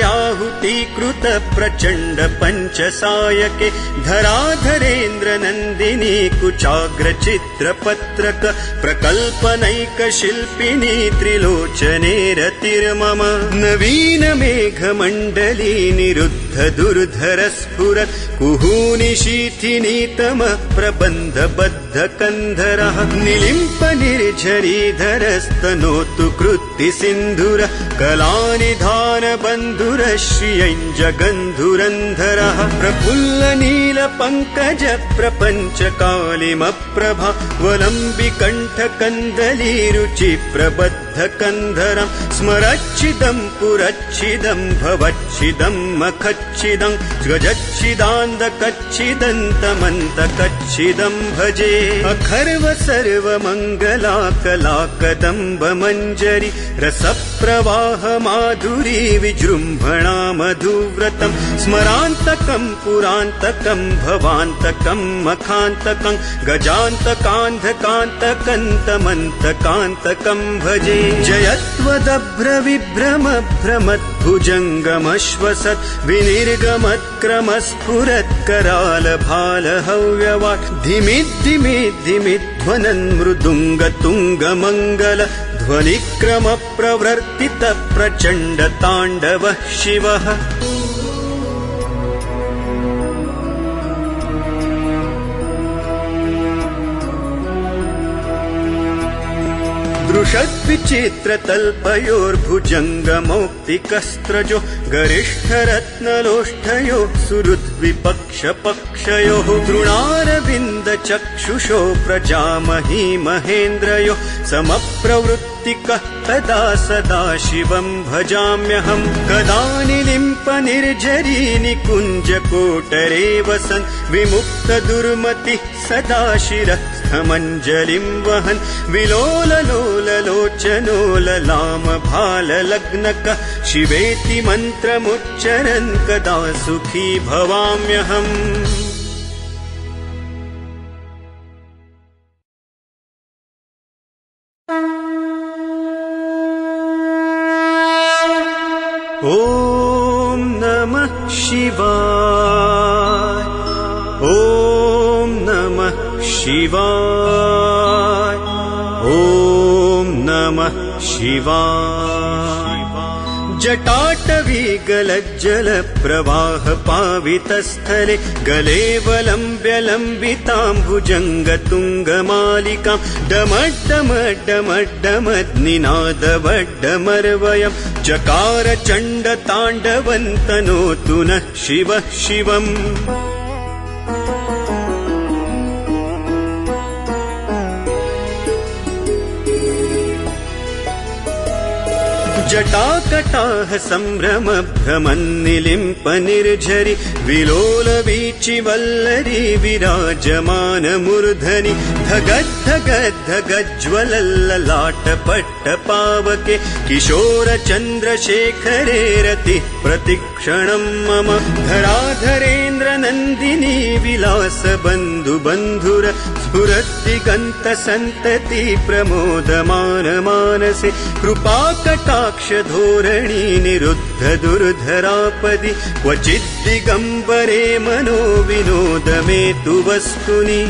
Speaker 1: धनञ्जयाहुतीकृत प्रचण्ड पञ्चसायके धराधरेन्द्र नन्दिनी कुचाग्र चित्रपत्रक प्रकल्पनैक शिल्पिनी त्रिलोचने रतिर्मम नवीन मेघमण्डली निरुद्ध दुर्धर स्फुरत् कुहूनि शीथिनीतम प्रबन्ध बद्ध कन्धरः निलिम्प निर्झरीधरस्तनोतु कृत्ति सिन्धुर कलानिधान बन्धुर श्रियञ्जगन्धुरन्धरः प्रफुल्ल नील पङ्कज प्रपञ्च कालिमप्रभा वलम्बिकण्ठ कन्दली रुचि प्रबद्ध कन्धरं स्मरच्छिदं पुरच्छिदं भवच्छिदं मखच्छिदं गजच्छिदान्दकच्छिदन्तमन्तकच्छिदं भजे अखर्व सर्वमङ्गला कला कदम्ब मञ्जरी रसप्रवाह माधुरी विजृम्भणा मधुव्रतं स्मरान्तकं पुरान्तकं भवान्तकं मखान्तकं गजान्तकान्धकान्तकन्तमन्तकान्तकं भजे जयत्वदभ्र विभ्रम भ्रमद्भुजङ्गमश्वसत् विनिर्गमत्क्रमस्फुरत् कराल भाल हव्यवाट् धिमिद्धिमिद्धिमिध्वनन् मृदुङ्गतुङ्गमङ्गल ध्वनिक्रम प्रवर्तित प्रचण्ड ताण्डवः शिवः दृशद्विचित्रतल्पयोर्भुजङ्गमौक्तिकस्त्रजो गरिष्ठरत्नलोष्ठयो सुहृद्विपक्षपक्षयोः तृणारविन्दचक्षुषो प्रजामही महेन्द्रयो समप्रवृत्तिकः तदा सदा शिवं भजाम्यहं कदा निलिम्प निर्झरी निकुञ्जकोटरे वसन् विमुक्त दुर्मतिः सदा शिरस्थमञ्जलिं वहन् विलोललोललोचनो ललाम भाललग्नकः शिवेति मन्त्रमुच्चरन् कदा सुखी भवाम्यहम् ॐ नमः शिवाय ॐ नमः शिवाय ॐ नमः शिवाय जटाटवी गलज्जल प्रवाह पावितस्थले गले वलम्ब्यलम्बिताम्बुजङ्गतुङ्गमालिकां डमड्डमड्डमड्डमद्निनादवड्डमर्वयं चकार चण्डताण्डवन्तनोतु नः शिवः शिवम् जटाकटाह सम्भ्रम भ्रमन्निलिम्प निर्झरि विलोल वीचि वल्लरी विराजमान मूर्धनि धगद्धगद्धगज्ज्वलल्ललाट पट्ट पावके किशोर चन्द्रशेखरे रति प्रतिक्षणं मम धराधरेन्द्र नन्दिनी विलास बन्धु बन्धुर स्फुरद्दिगन्त सन्तति प्रमोदमान मानसे कृपा कटाक्ष धोरणी निरुद्ध दुर्धरापदि क्वचिद्दिगम्बरे मनो विनोद मे तु वस्तुनि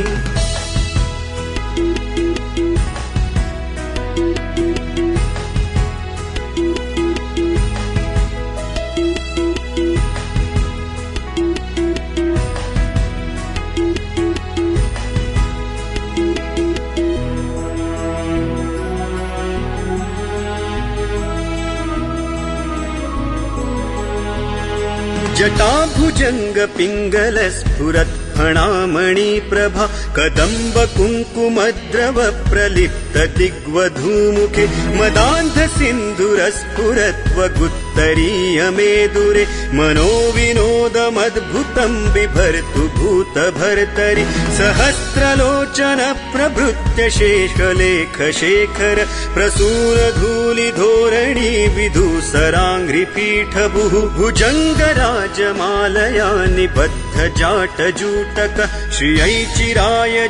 Speaker 1: जटाभुजंग पिंगल स्फुरत् फणामणि प्रभा कदम्ब कुङ्कुमद्रव प्रलिप्त दिग्वधूमुखे मदान्ध सिन्धुर स्फुरत् वगुत्थ उत्तरीयमेदुरे मनोविनोदमद्भुतं बिभर्तु भूतभर्तरि सहस्रलोचन प्रभृत्य शेषलेखशेखर प्रसूरधूलिधोरणी विधूसराङ्घ्रिपीठभुः भुजङ्गराजमालया निबद्धजाटजूटक श्रियै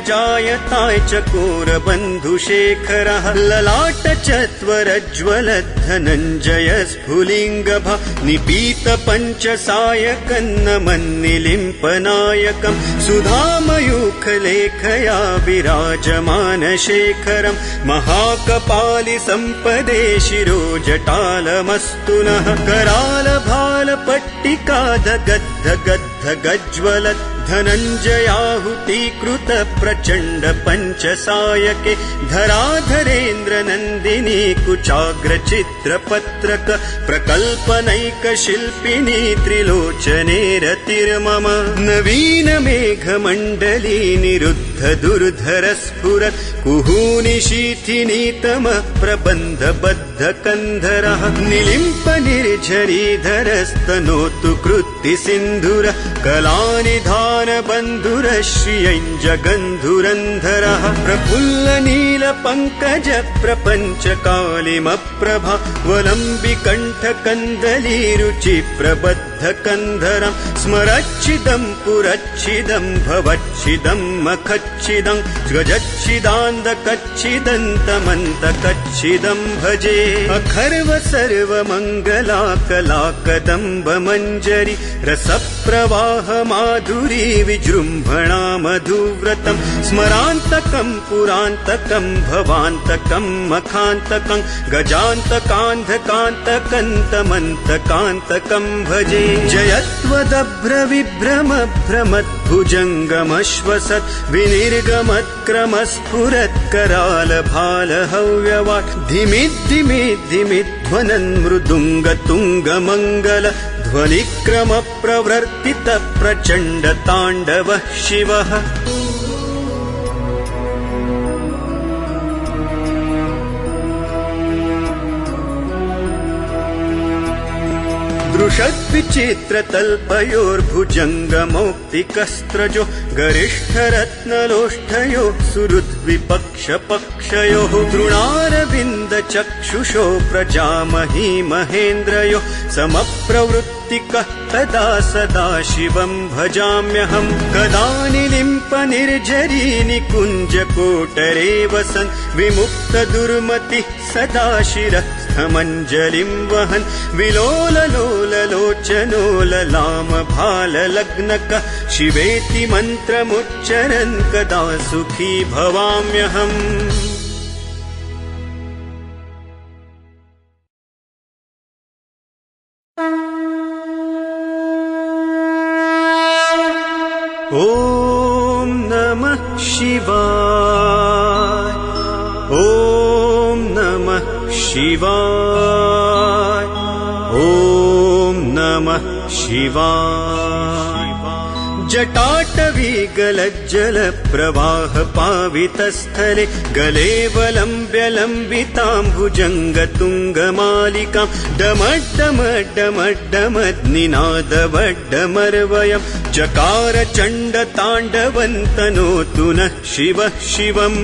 Speaker 1: जायताय चकोरबन्धुशेखरः ललाटचत्वरज्वलद्धनञ्जय स्फुलिङ्गभा निपीतपञ्चसायकन्नमन्निलिम्पनायकम् सुधामयूखलेखया विराजमानशेखरम् महाकपालि सम्पदे शिरोजटालमस्तु नः करालभालपट्टिकादगद्धगद्धगज्ज्वलत् धनञ्जयाहुतीकृत प्रचण्ड पञ्चसायके धराधरेन्द्रनन्दिनी कुचाग्रचित्रपत्रक प्रकल्पनैकशिल्पिनी त्रिलोचने रतिर्मम नवीन मेघमण्डली निरुद्ध दुर्धर स्फुरत् कुहूनि शीथिनीतम प्रबन्धबद्ध कन्धरः निलिम्प निर्झरीधरस्तनोतु कृत्ति सिन्धुर कलानिधान बन्धुरश्रियञ्जगन्धुरन्धरः प्रफुल्ल नील पङ्कज प्रपञ्चकालिमप्रभा वलम्बिकण्ठ कन्दली रुचि प्रबद्ध कन्धरम् स्मरच्छिदं पुरच्छिदं भवच्छिदं मखच्छिदं गजच्छिदान्दकच्छिदन्तमन्तकच्छिदं भजे अखर्व सर्वमङ्गला कला कदम्ब मञ्जरी रसप्रवाह माधुरी विजृम्भणा मधुव्रतं स्मरान्तकं पुरान्तकं भवान्तकं मखान्तकं गजान्तकान्धकान्तकन्तमन्तकान्तकं भजे जयत्वदभ्रविभ्रम भ्रमद्भुजङ्गमश्वसत् विनिर्गमत्क्रमस्फुरत् करालभालहव्यवाट् धिमिद्धिमिद्धिमिध्वनन् मृदुङ्गतुङ्गमङ्गल ध्वनिक्रम प्रवर्तित प्रचण्ड ताण्डवः शिवः दृशद्विचित्रतल्पयोर्भुजङ्गमौक्तिकस्त्रजो गरिष्ठरत्नलोष्ठयो सुहृद्विपक्षपक्षयोः तृणारविन्दचक्षुषो प्रजामही महेन्द्रयो समप्रवृत्तिकः तदा सदा शिवं भजाम्यहम् कदा निलिम्प निर्झरी निकुञ्जकोटरे वसन् विमुक्तदुर्मतिः सदा शिरस्थमञ्जलिं वहन् विलोललोललोचनो ललामभाललग्नकः शिवेति मन्त्रमुच्चरन् कदा सुखी भवाम्यहम् ॐ नमः शिवाय ॐ नमः शिवाय ॐ नमः शिवाय जटाटवी गलज्जल प्रवाह पावितस्थले गले वलम्ब्यलम्बिताम्बुजङ्गतुङ्गमालिकां डमड्डमड्डमड्डमद्निनादवड्डमर्वयं चकार चण्डताण्डवन्तनोतु नः शिवः शिवम्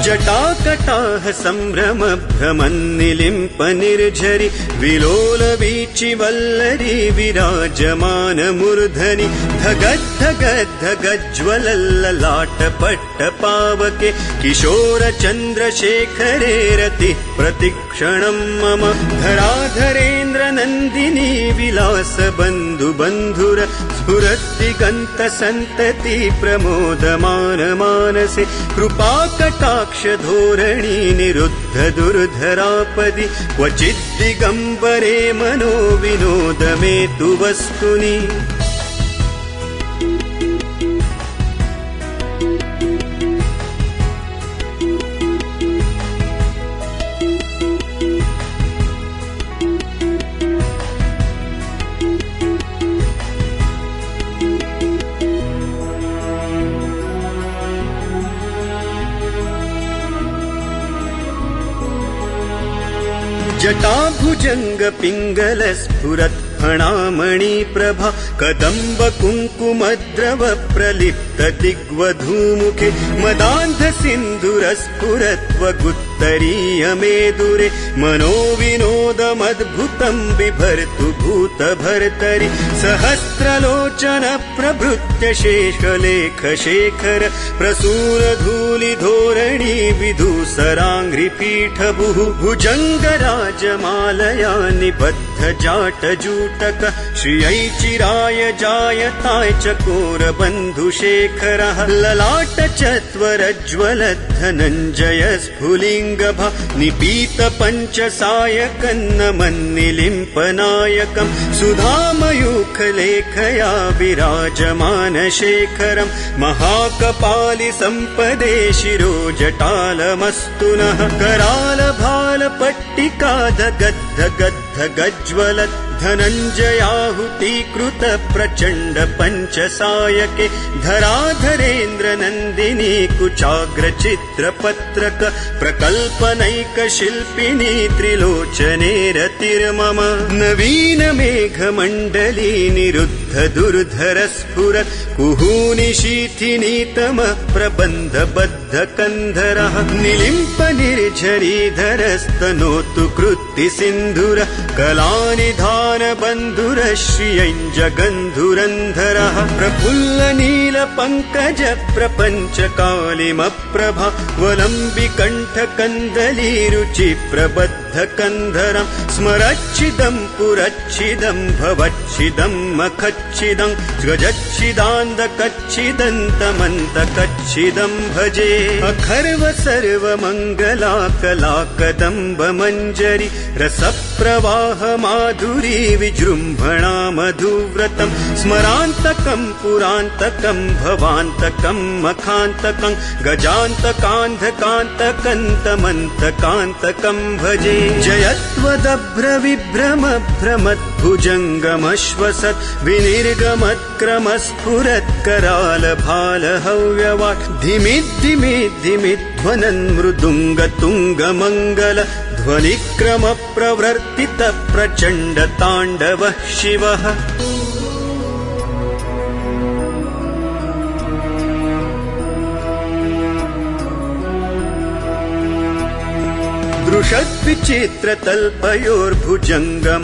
Speaker 1: जटाकटाह सम्भ्रम भ्रमन्निलिम्प निर्झरि विलोलवीचिवल्लरी विराजमानमूर्धनि धगद्धगद्धगज्ज्वलल्ललाटपट्टपावके किशोरचन्द्रशेखरे रतिः प्रतिक्षणं मम धराधरेन्द्रनन्दिनी विलासबन्धुबन्धुर स्फुरद्दिगन्तसन्तति प्रमोदमानमानसे कृपाकटाक्षधोरणी निरुद्ध दुर्धरापदि क्वचिद्दिगम्बरे मनो विनोदमेतु वस्तुनि जटाभुजंग पिंगल स्फुरत् फणामणि प्रभा कदम्ब कुङ्कुमद्रव प्रलिप्त दिग्वधूमुखे मदान्ध सिन्धुर स्फुरत्वगुत्तरीय मेदुरे मनोविनोदमद्भुतं बिभर्तु भूतभर्तरि सहस्रलोचन प्रभृत्य शेषलेख शेखर प्रसूरधूलिधोरणी विधूसराङ्घ्रिपीठभुः भुजङ्गराजमालया निबद्ध जाटजूटक श्रियै चिराय जायताय चकोरबन्धुशेखरः ललाट चत्वरज्वल धनञ्जय स्फुलिङ्गभा निपीत पञ्चसायकन्नमन्निलिम्पनायकम् सुधामयूखलेखया विराजमान शेखरम् महाकपालि सम्पदे शिरो जटालमस्तु नः करालभालपट्टिका गज्ज्वलत् धनञ्जयाहुतीकृत प्रचण्ड पञ्चसायके धराधरेन्द्र नन्दिनी कुचाग्र चित्रपत्रक प्रकल्पनैक शिल्पिनी त्रिलोचने रतिर्मम नवीन मेघमण्डली निरुद्ध दुर्धर स्फुरत् कुहूनि शीथिनीतम प्रबन्ध बद्ध कन्धरः निलिम्प निर्झरीधरस्तनोतु कृत्ति सिन्धुर कलानिधान बन्धुर श्रियञ्जगन्धुरन्धरः प्रफुल्ल नील पङ्कज प्रपञ्च कालिमप्रभा वलम्बिकण्ठ कन्दली रुचि प्रबद्ध कन्धरं स्मरच्छिदं पुरच्छिदं भवच्छिदं मखच्छिदं गजच्छिदान्दकच्छिदन्तमन्तकच्छिदं भजे अखर्व सर्वमङ्गला कला कदम्ब मञ्जरी रसप्रवाह माधुरी विजृम्भणा मधुव्रतं स्मरान्तकं पुरान्तकं भवान्तकं मखान्तकं गजान्तकान्धकान्तकन्तमन्तकान्तकं भजे जयत्वदभ्रविभ्रम भ्रमद्भुजङ्गमश्वसत् विनिर्गमत्क्रमस्फुरत् करालभालहव्यवाट् धिमिद्धिमिद्धिमिध्वनन् मृदुङ्गतुङ्गमङ्गल ध्वनिक्रम प्रवर्तित प्रचण्ड ताण्डवः शिवः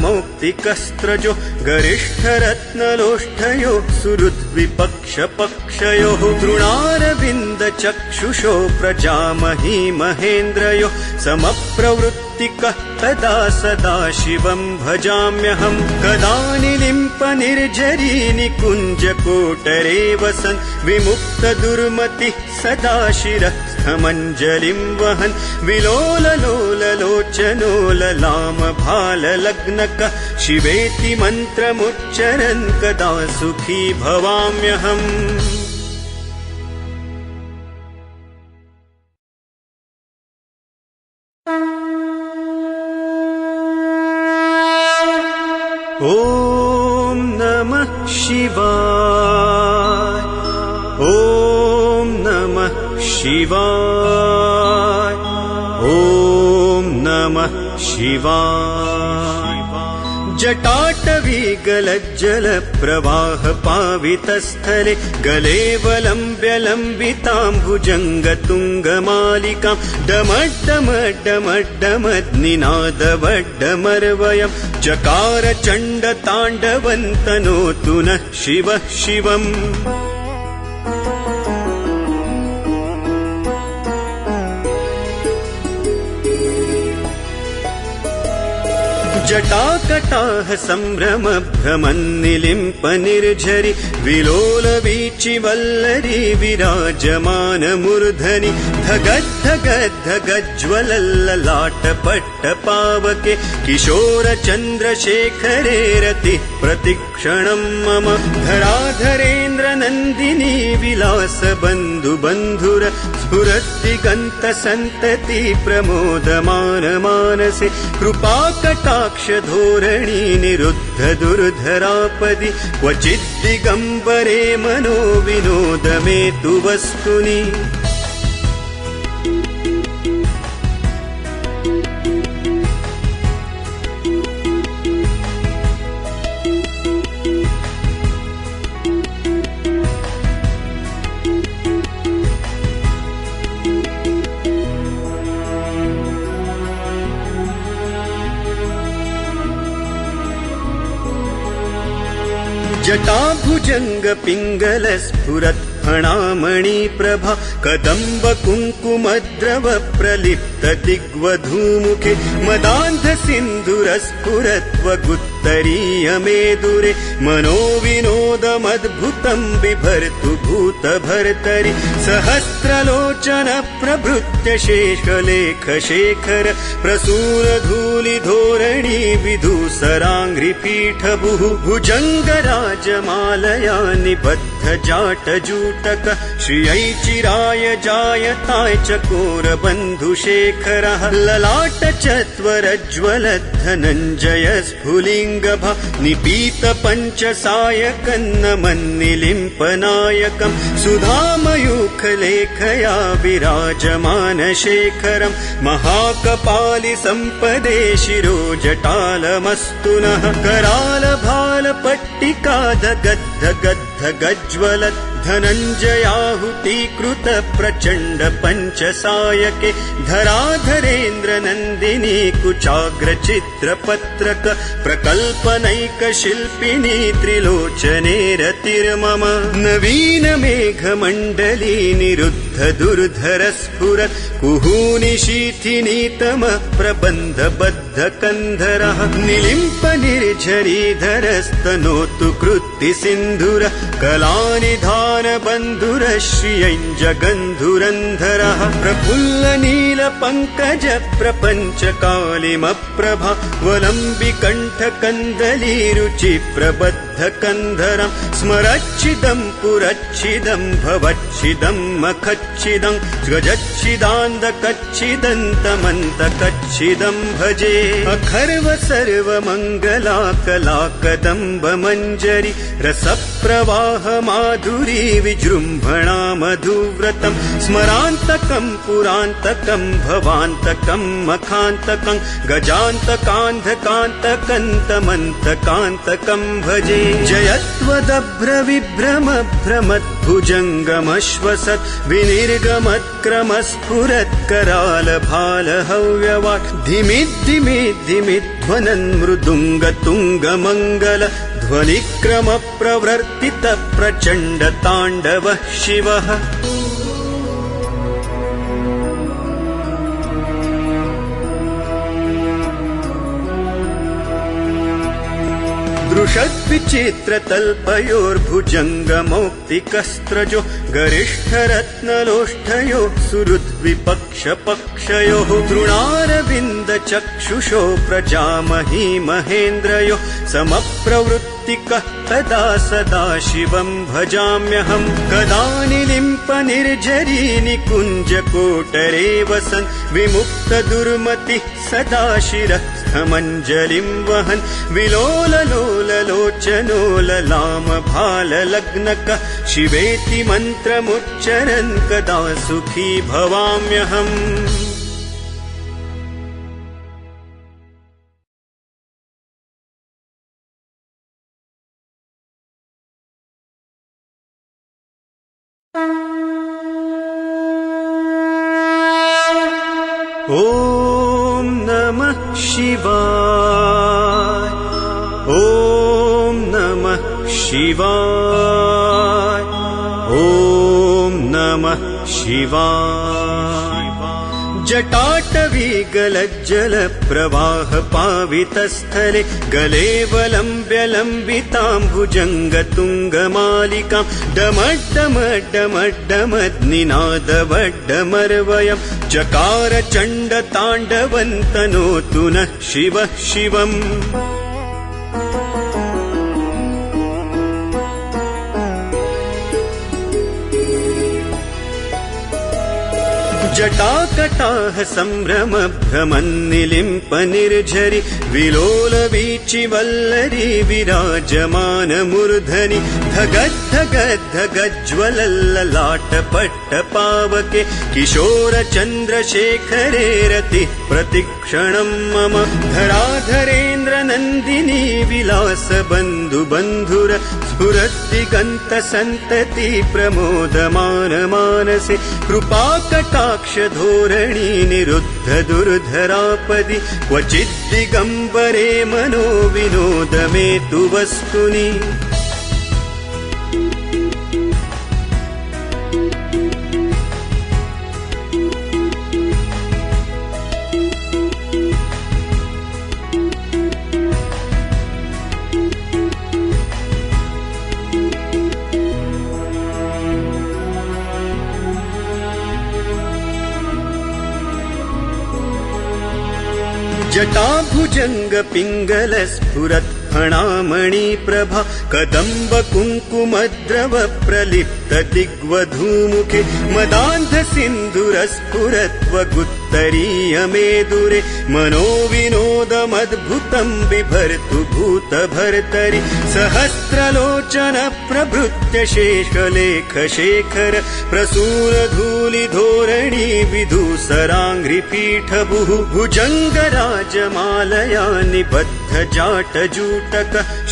Speaker 1: दृशद्विचित्रतल्पयोर्भुजङ्गमौक्तिकस्त्रजो गरिष्ठरत्नलोष्ठयो सुहृद्विपक्षपक्षयोः तृणारविन्दचक्षुषो प्रजामही महेन्द्रयो समप्रवृत्तिकः तदा सदा शिवं भजाम्यहम् कदा निलिम्प निर्झरी निकुञ्जकोटरे वसन् विमुक्त दुर्मतिः सदा शिरस्थमञ्जलिं वहन् विलोललोललोचनो ललाम भाललग्नकः शिवेति मन्त्रमुच्चरन् कदा सुखी भवाम्यहम् ॐ नमः शिवाय ॐ नमः शिवाय ॐ नमः शिवाय जटाटवी गलज्जल प्रवाह पावितस्थले गले वलम्ब्यलम्बिताम्बुजङ्गतुङ्गमालिकां डमड्डमड्डमड्डमद्निनादवड्डमर्वयं चकार चण्डताण्डवन्तनोतु नः शिवः शिवम् जटाकटाह सम्भ्रम भ्रमन्निलिम्प निर्झरि विलोल वीचिवल्लरी विराजमान मूर्धनि धगद्धगद्धगज्ज्वलल्ललाटपट्टपावके किशोर चन्द्रशेखरे रतिः प्रतिक्षणं मम धराधरेन्द्र नन्दिनी विलास बन्धु बन्धुर स्फुरद्दिगन्त सन्तति प्रमोदमान मानसे कृपाकटाक्ष धोरणी निरुद्ध दुर्धरापदि क्वचिद्दिगम्बरे मनो विनोदमेतु वस्तुनि जटाभुजंग पिंगल स्फुरत् फणामणि प्रभा कदम्ब कुङ्कुमद्रव प्रलिप्त दिग्वधूमुखे मदान्ध सिन्धुरस्फुरत्वगुत्तरीय मेदुरे मनोविनोदमद्भुतं बिभर्तु भूतभर्तरि सहस्रलोचन प्रभृत्य शेषलेख शेखर प्रसूरधूलिधोरणी विधूसराङ्घ्रिपीठभुः भुजङ्गराजमालया निबद्ध जाटजूटक श्रियै चिराय जायताय चकोर बन्धुशेखरः ललाट चत्वरज्वलद्धनञ्जय स्फुलिङ्गभा निपीत पञ्चसायकन्नमन्निलिम्पनायकं सुधामयूखलेखया विराजमान शेखरं महाकपालि सम्पदे शिरो जटालमस्तु नः करालभालपट्टिका धगद्ध गद्ध गज्ज्वलत् धनञ्जयाहुतीकृत प्रचण्ड पञ्चसायके धराधरेन्द्र नन्दिनी कुचाग्र चित्रपत्रक प्रकल्पनैक शिल्पिनी त्रिलोचने रतिर्मम नवीन मेघमण्डली निरुद्ध दुर्धर स्फुरत् कुहूनि शीथिनीतम प्रबन्ध बद्ध कन्धरः निलिम्प निर्झरीधरस्तनोतु कृत्ति सिन्धुर कलानिधान बन्धुर श्रियञ्जगन्धुरन्धरः प्रफुल्ल नील पङ्कज प्रपञ्च कालिमप्रभा वलम्बिकण्ठ कन्दलीरुचि प्रबद्ध कन्धरं स्मरच्छिदं पुरच्छिदं भवच्छिदं मखच्छिदं गजच्छिदान्दकच्छिदन्तमन्तकच्छिदं भजे अखर्व सर्वमङ्गला कला कदम्ब मञ्जरी रसप्रवाह माधुरी विजृम्भणा मधुव्रतं स्मरान्तकं पुरान्तकं भवान्तकं मखान्तकं गजान्तकान्धकान्तकन्तमन्तकान्तकं भजे जयत्वदभ्रविभ्रम भ्रमद्भुजङ्गमश्वसत् विनिर्गमत्क्रमस्फुरत् करालभालहव्यवाट् धिमिद्धिमिद्धिमिध्वनन् मृदुङ्गतुङ्गमङ्गल ध्वनिक्रम प्रवर्तित प्रचण्ड ताण्डवः शिवः दृशद्विचित्रतल्पयोर्भुजङ्गमौक्तिकस्त्रजो गरिष्ठरत्नलोष्ठयो सुहृद्विपक्षपक्षयोः तृणारविन्दचक्षुषो प्रजामही महेन्द्रयो समप्रवृत्तिकः तदा सदा शिवं भजाम्यहं कदा निलिम्प निर्झरी निकुञ्जकोटरे वसन् विमुक्त दुर्मतिः सदा शिरस्थमञ्जलिं वहन् विलोललोललोचनो ललाम भाललग्नकः शिवेति मन्त्रमुच्चरन् कदा सुखी भवाम्यहम् ॐ नमः शिवाय ॐ नमः शिवाय ॐ नमः शिवाय जटाटवी गलज्जल प्रवाह पावितस्थले गले वलम्ब्यलम्बिताम्बुजङ्गतुङ्गमालिकां डमड्डमड्डमड्डमद्निनादवड्डमर्वयं चकार चण्डताण्डवन्तनोतु नः शिवः शिवम् जटाकटाह सम्भ्रम भ्रमन्निलिम्प निर्झरि विलोल वीचि वल्लरी विराजमान मूर्धनि धगद्धगद्धगज्ज्वलल्ललाट पट्ट पावके किशोर चन्द्रशेखरे रतिः प्रतिक्षणं मम धराधरेन्द्र नन्दिनी विलास बन्धु बन्धुर स्फुरद्दिगन्त सन्तति प्रमोदमान मानसे कृपा कटाक्ष धोरणी निरुद्ध दुर्धरापदि क्वचिद् दिगम्बरे मनो विनोद मे तु वस्तुनि जटाभुजंग पिंगल स्फुरत् फणामणि प्रभा कदम्ब कुङ्कुमद्रव प्रलिप्त दिग्वधूमुखे मदान्ध सिन्धुरस्फुरत्वगुत्तरीय मेदुरे मनोविनोदमद्भुतं बिभर्तु भूतभर्तरि सहस्रलोचन प्रभृत्य शेषलेख शेखर प्रसूरधूलिधोरणी विधूसराङ्घ्रिपीठभुः भुजङ्गराजमालया निबद्ध जाटजूटक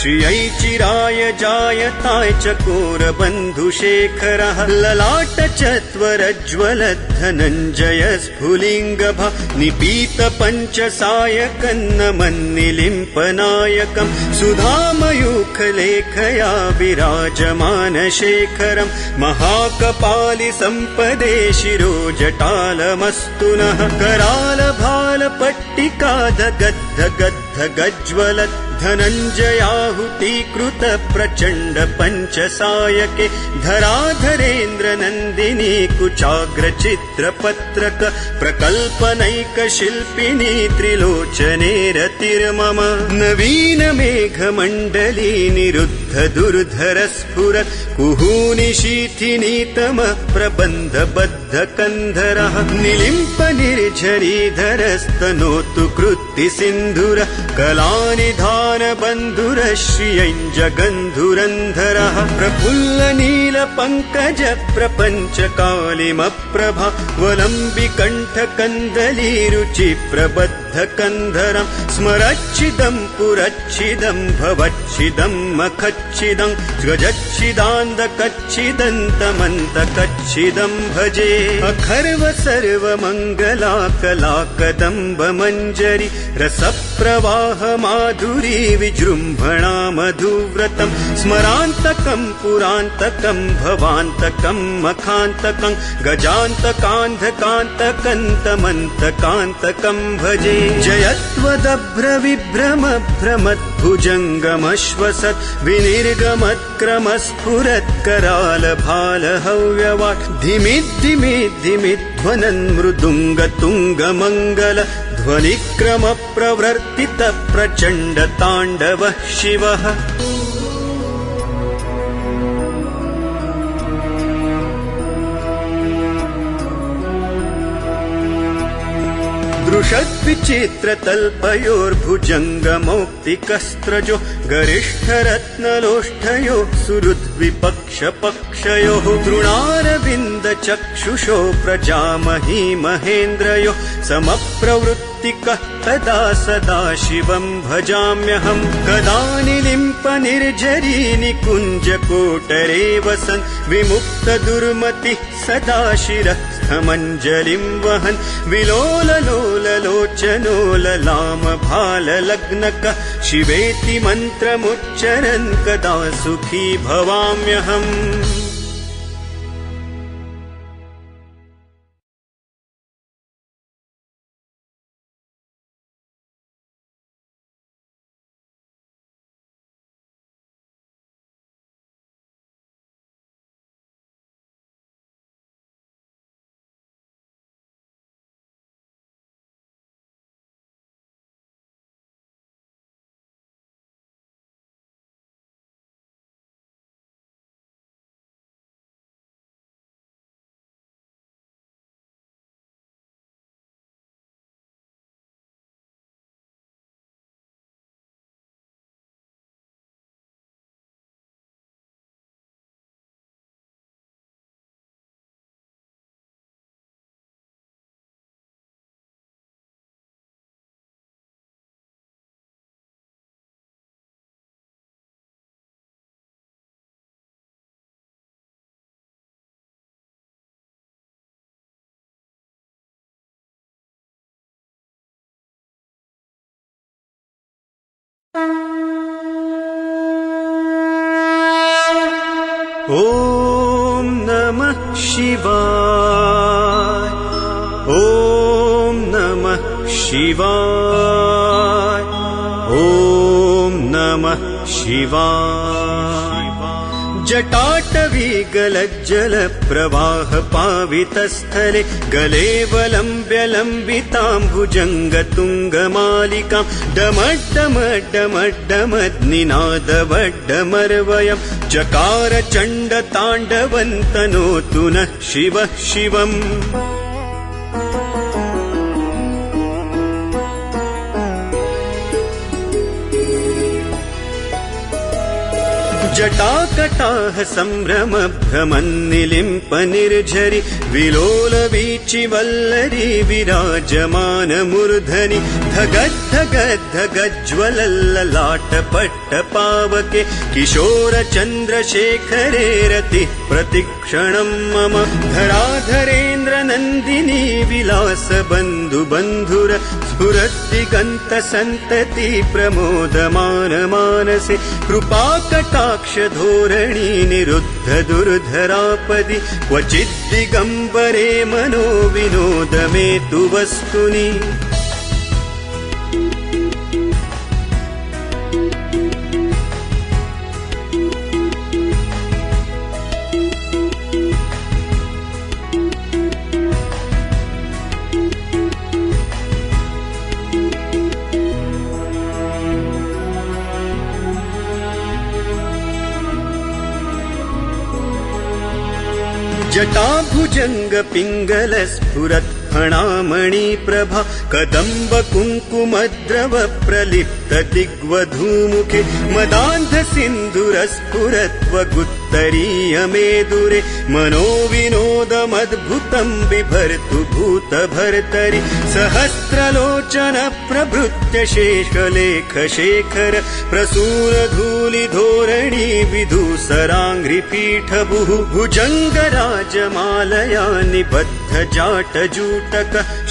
Speaker 1: श्रियैचिराय जायताय चकोरबन्धुशेखरः ललाट चत्वरज्वलद्धनञ्जय स्फुलिङ्गभा निपीत पञ्चसायकन्नमन्निलिम्पनायकम् सुधामयूखलेखया विराजमानशेखरम् महाकपालि सम्पदे शिरोजटालमस्तु नः करालभालपट्टिकाधगद्ध गज्ज्वलत् धनञ्जयाहुतीकृत प्रचण्ड पञ्चसायके धराधरेन्द्र नन्दिनी कुचाग्रचित्रपत्रक प्रकल्पनैक शिल्पिनी त्रिलोचने रतिर्मम नवीन मेघमण्डली निरुद्ध दुर्धर स्फुरत् कुहूनि शीथिनीतम प्रबन्ध बद्ध कन्धरः निलिम्प निर्झरीधरस्तनोतु कृत्ति सिन्धुर कलानिधान बन्धुरश्रियञ्जगन्धुरन्धरः प्रफुल्ल नील पङ्कज प्रपञ्च कालिमप्रभा वलम्बिकण्ठ कन्दली रुचि प्रबद्ध कन्धरं स्मरच्छिदं पुरच्छिदं भवच्छिदं मखच्छिदं गजच्छिदान्दकच्छिदन्तमन्तकच्छिदं भजे अखर्व सर्वमङ्गला कला कदम्ब मञ्जरी रसप्रवाह माधुरी विजृम्भणा मधुव्रतं स्मरान्तकं पुरान्तकं भवान्तकं मखान्तकं गजान्तकान्धकान्तकन्तमन्तकान्तकं भजे जयत्वदभ्रविभ्रम भ्रमद्भुजङ्गमश्वसत् विनिर्गमत्क्रमस्फुरत्करालभालहव्यवाट् धिमिद्धिमिद्धिमिध्वनन् मृदुङ्गतुङ्गमङ्गल ध्वनिक्रम प्रवर्तित प्रचण्ड ताण्डवः शिवः दृशद्विचित्रतल्पयोर्भुजङ्गमौक्तिकस्त्रजो गरिष्ठरत्नलोष्ठयो सुहृद्विपक्षपक्षयोः तृणारविन्दचक्षुषो प्रजामही महेन्द्रयो समप्रवृत्तिकः तदा सदा शिवं भजाम्यहं कदा निलिम्प निर्झरी निकुञ्जकोटरे वसन् विमुक्तदुर्मतिः सदा शिरस्थमञ्जलिं वहन् विलोललोललोचनो ललामभाललग्नकः शिवेति मन्त्रमुच्चरन् कदा सुखी भवाम्यहम् ॐ नमः शिवाय ॐ नमः शिवाय ॐ नमः शिवाय जटाटवी गलज्जलप्रवाह पावितस्थले गले वलम्ब्यलम्बिताम्बुजङ्गतुङ्गमालिकां डमड्डमड्डमड्डमद्निनादवड्डमर्वयं चकार चण्डताण्डवन्तनोतु नः शिवः शिवम् जटाकटाह सम्भ्रम भ्रमन्निलिम्प निर्झरि विलोल वीचि वल्लरी विराजमान मूर्धनि धगद्धगद्धगज्ज्वलल्ललाटपट्ट पावके किशोर चन्द्रशेखरे रतिः प्रतिक्षणं मम धराधरेन्द्र नन्दिनी विलास बन्धु बन्धुर स्फुरद्दिगन्त सन्तति प्रमोदमान मानसे कृपाकटाक्ष धोरणी निरुद्ध दुर्धरापदि क्वचिद्दिगम्बरे मनो विनोद मे तु वस्तुनि जटाभुजंग पिंगल स्फुरत् फणामणि प्रभा कदम्ब कुङ्कुमद्रव प्रलिप्त दिग्वधूमुखे मदान्ध सिन्धुर स्फुरत्वगुत्तरीय मेदुरे मनो विनोदमद्भुतं बिभर्तु भूत भर्तरि सहस्रलोचन प्रभृत्य शेषलेख शेखर प्रसूर धूलि धोरणी विधूसराङ्घ्रिपीठ भुजङ्ग राजमालया निबद्ध जाट जूटक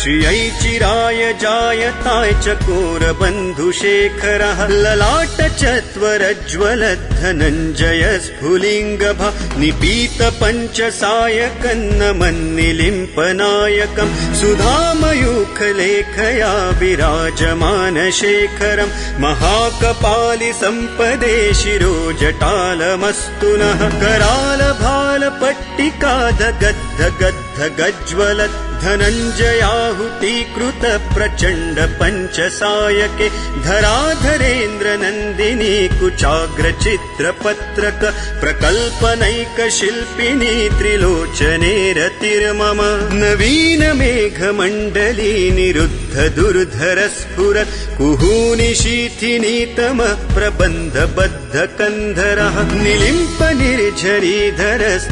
Speaker 1: श्रियै चिराय जायताय चकोर बन्धुशेखरः ललाट चत्वरज्ज्वल धनञ्जय स्फुलिङ्गभा निपीत पञ्चसायकन्नमन्निलिम्पनायकं सुधामयूखलेखया विराजमान शेखरं महाकपालि सम्पदे शिरो जटालमस्तु नः कराल भाल पट्टिका धगद्ध गद्ध गज्ज्वलत् धनञ्जयाहुतीकृत प्रचण्ड पञ्चसायके धराधरेन्द्र नन्दिनी कुचाग्र चित्रपत्रक प्रकल्पनैक शिल्पिनी त्रिलोचने रतिर्मम नवीन मेघमण्डली निरुद्ध दुर्धर स्फुरत् कुहूनि शीथिनीतम प्रबन्ध बद्ध कन्धरः निलिम्प निर्झरीधरस्तनोतु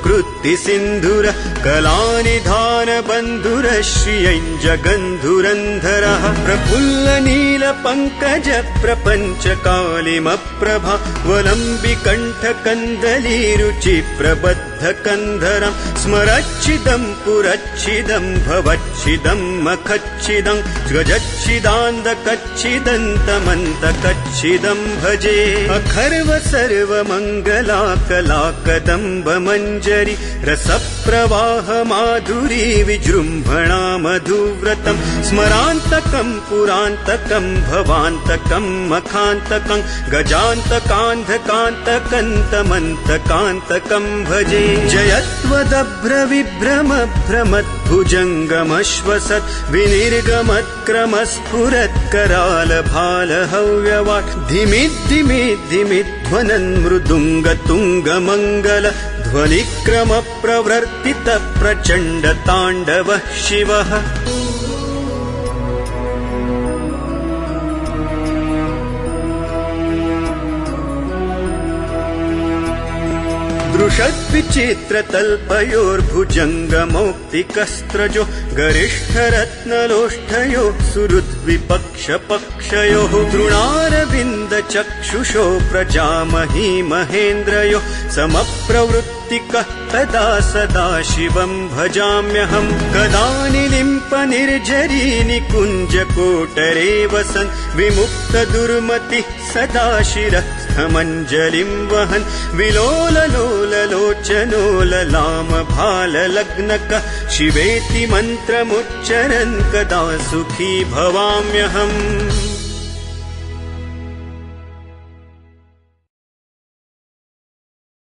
Speaker 1: कृत्ति सिन्धुर कलानिधान बन्धुर श्रियञ्जगन्धुरन्धरः प्रफुल्ल नील पङ्कज प्रपञ्च कालिमप्रभा वलम्बिकण्ठ कन्दली रुचि प्रबद्ध कन्धरं स्मरच्छिदं पुरच्छिदं भवच्छिदं मखच्छिदं गजच्छिदान्दकच्छिदन्तमन्तकच्छिदं भजे अखर्व सर्वमङ्गला कला कदम्ब मञ्जरी रसप्रवाह माधुरी विजृम्भणा मधुव्रतं स्मरान्तकं पुरान्तकं भवान्तकं मखान्तकं गजान्तकान्धकान्तकन्तमन्तकान्तकं भजे जयत्वदभ्र विभ्रम भ्रमद्भुजङ्गमश्वसत् विनिर्गमत्क्रमस्फुरत् कराल भाल हव्यवाट् धिमिद्धिमिद्धिमिध्वनन् मृदुङ्गतुङ्गमङ्गल ध्वनिक्रम प्रवर्तित प्रचण्ड ताण्डवः शिवः दृशद्विचित्रतल्पयोर्भुजङ्गमौक्तिकस्त्रजो गरिष्ठरत्नलोष्ठयो सुहृद्विपक्षपक्षयोः तृणारविन्दचक्षुषो प्रजामही महेन्द्रयो समप्रवृत्तिकः तदा सदा शिवं भजाम्यहं कदा निलिम्प निर्झरी निकुञ्जकोटरे वसन् विमुक्त दुर्मतिः सदा शिरस्थमञ्जलिं वहन् विलोललोललोचनो ललाम भाललग्नकः शिवेति मन्त्रमुच्चरन् कदा सुखी भवाम्यहम्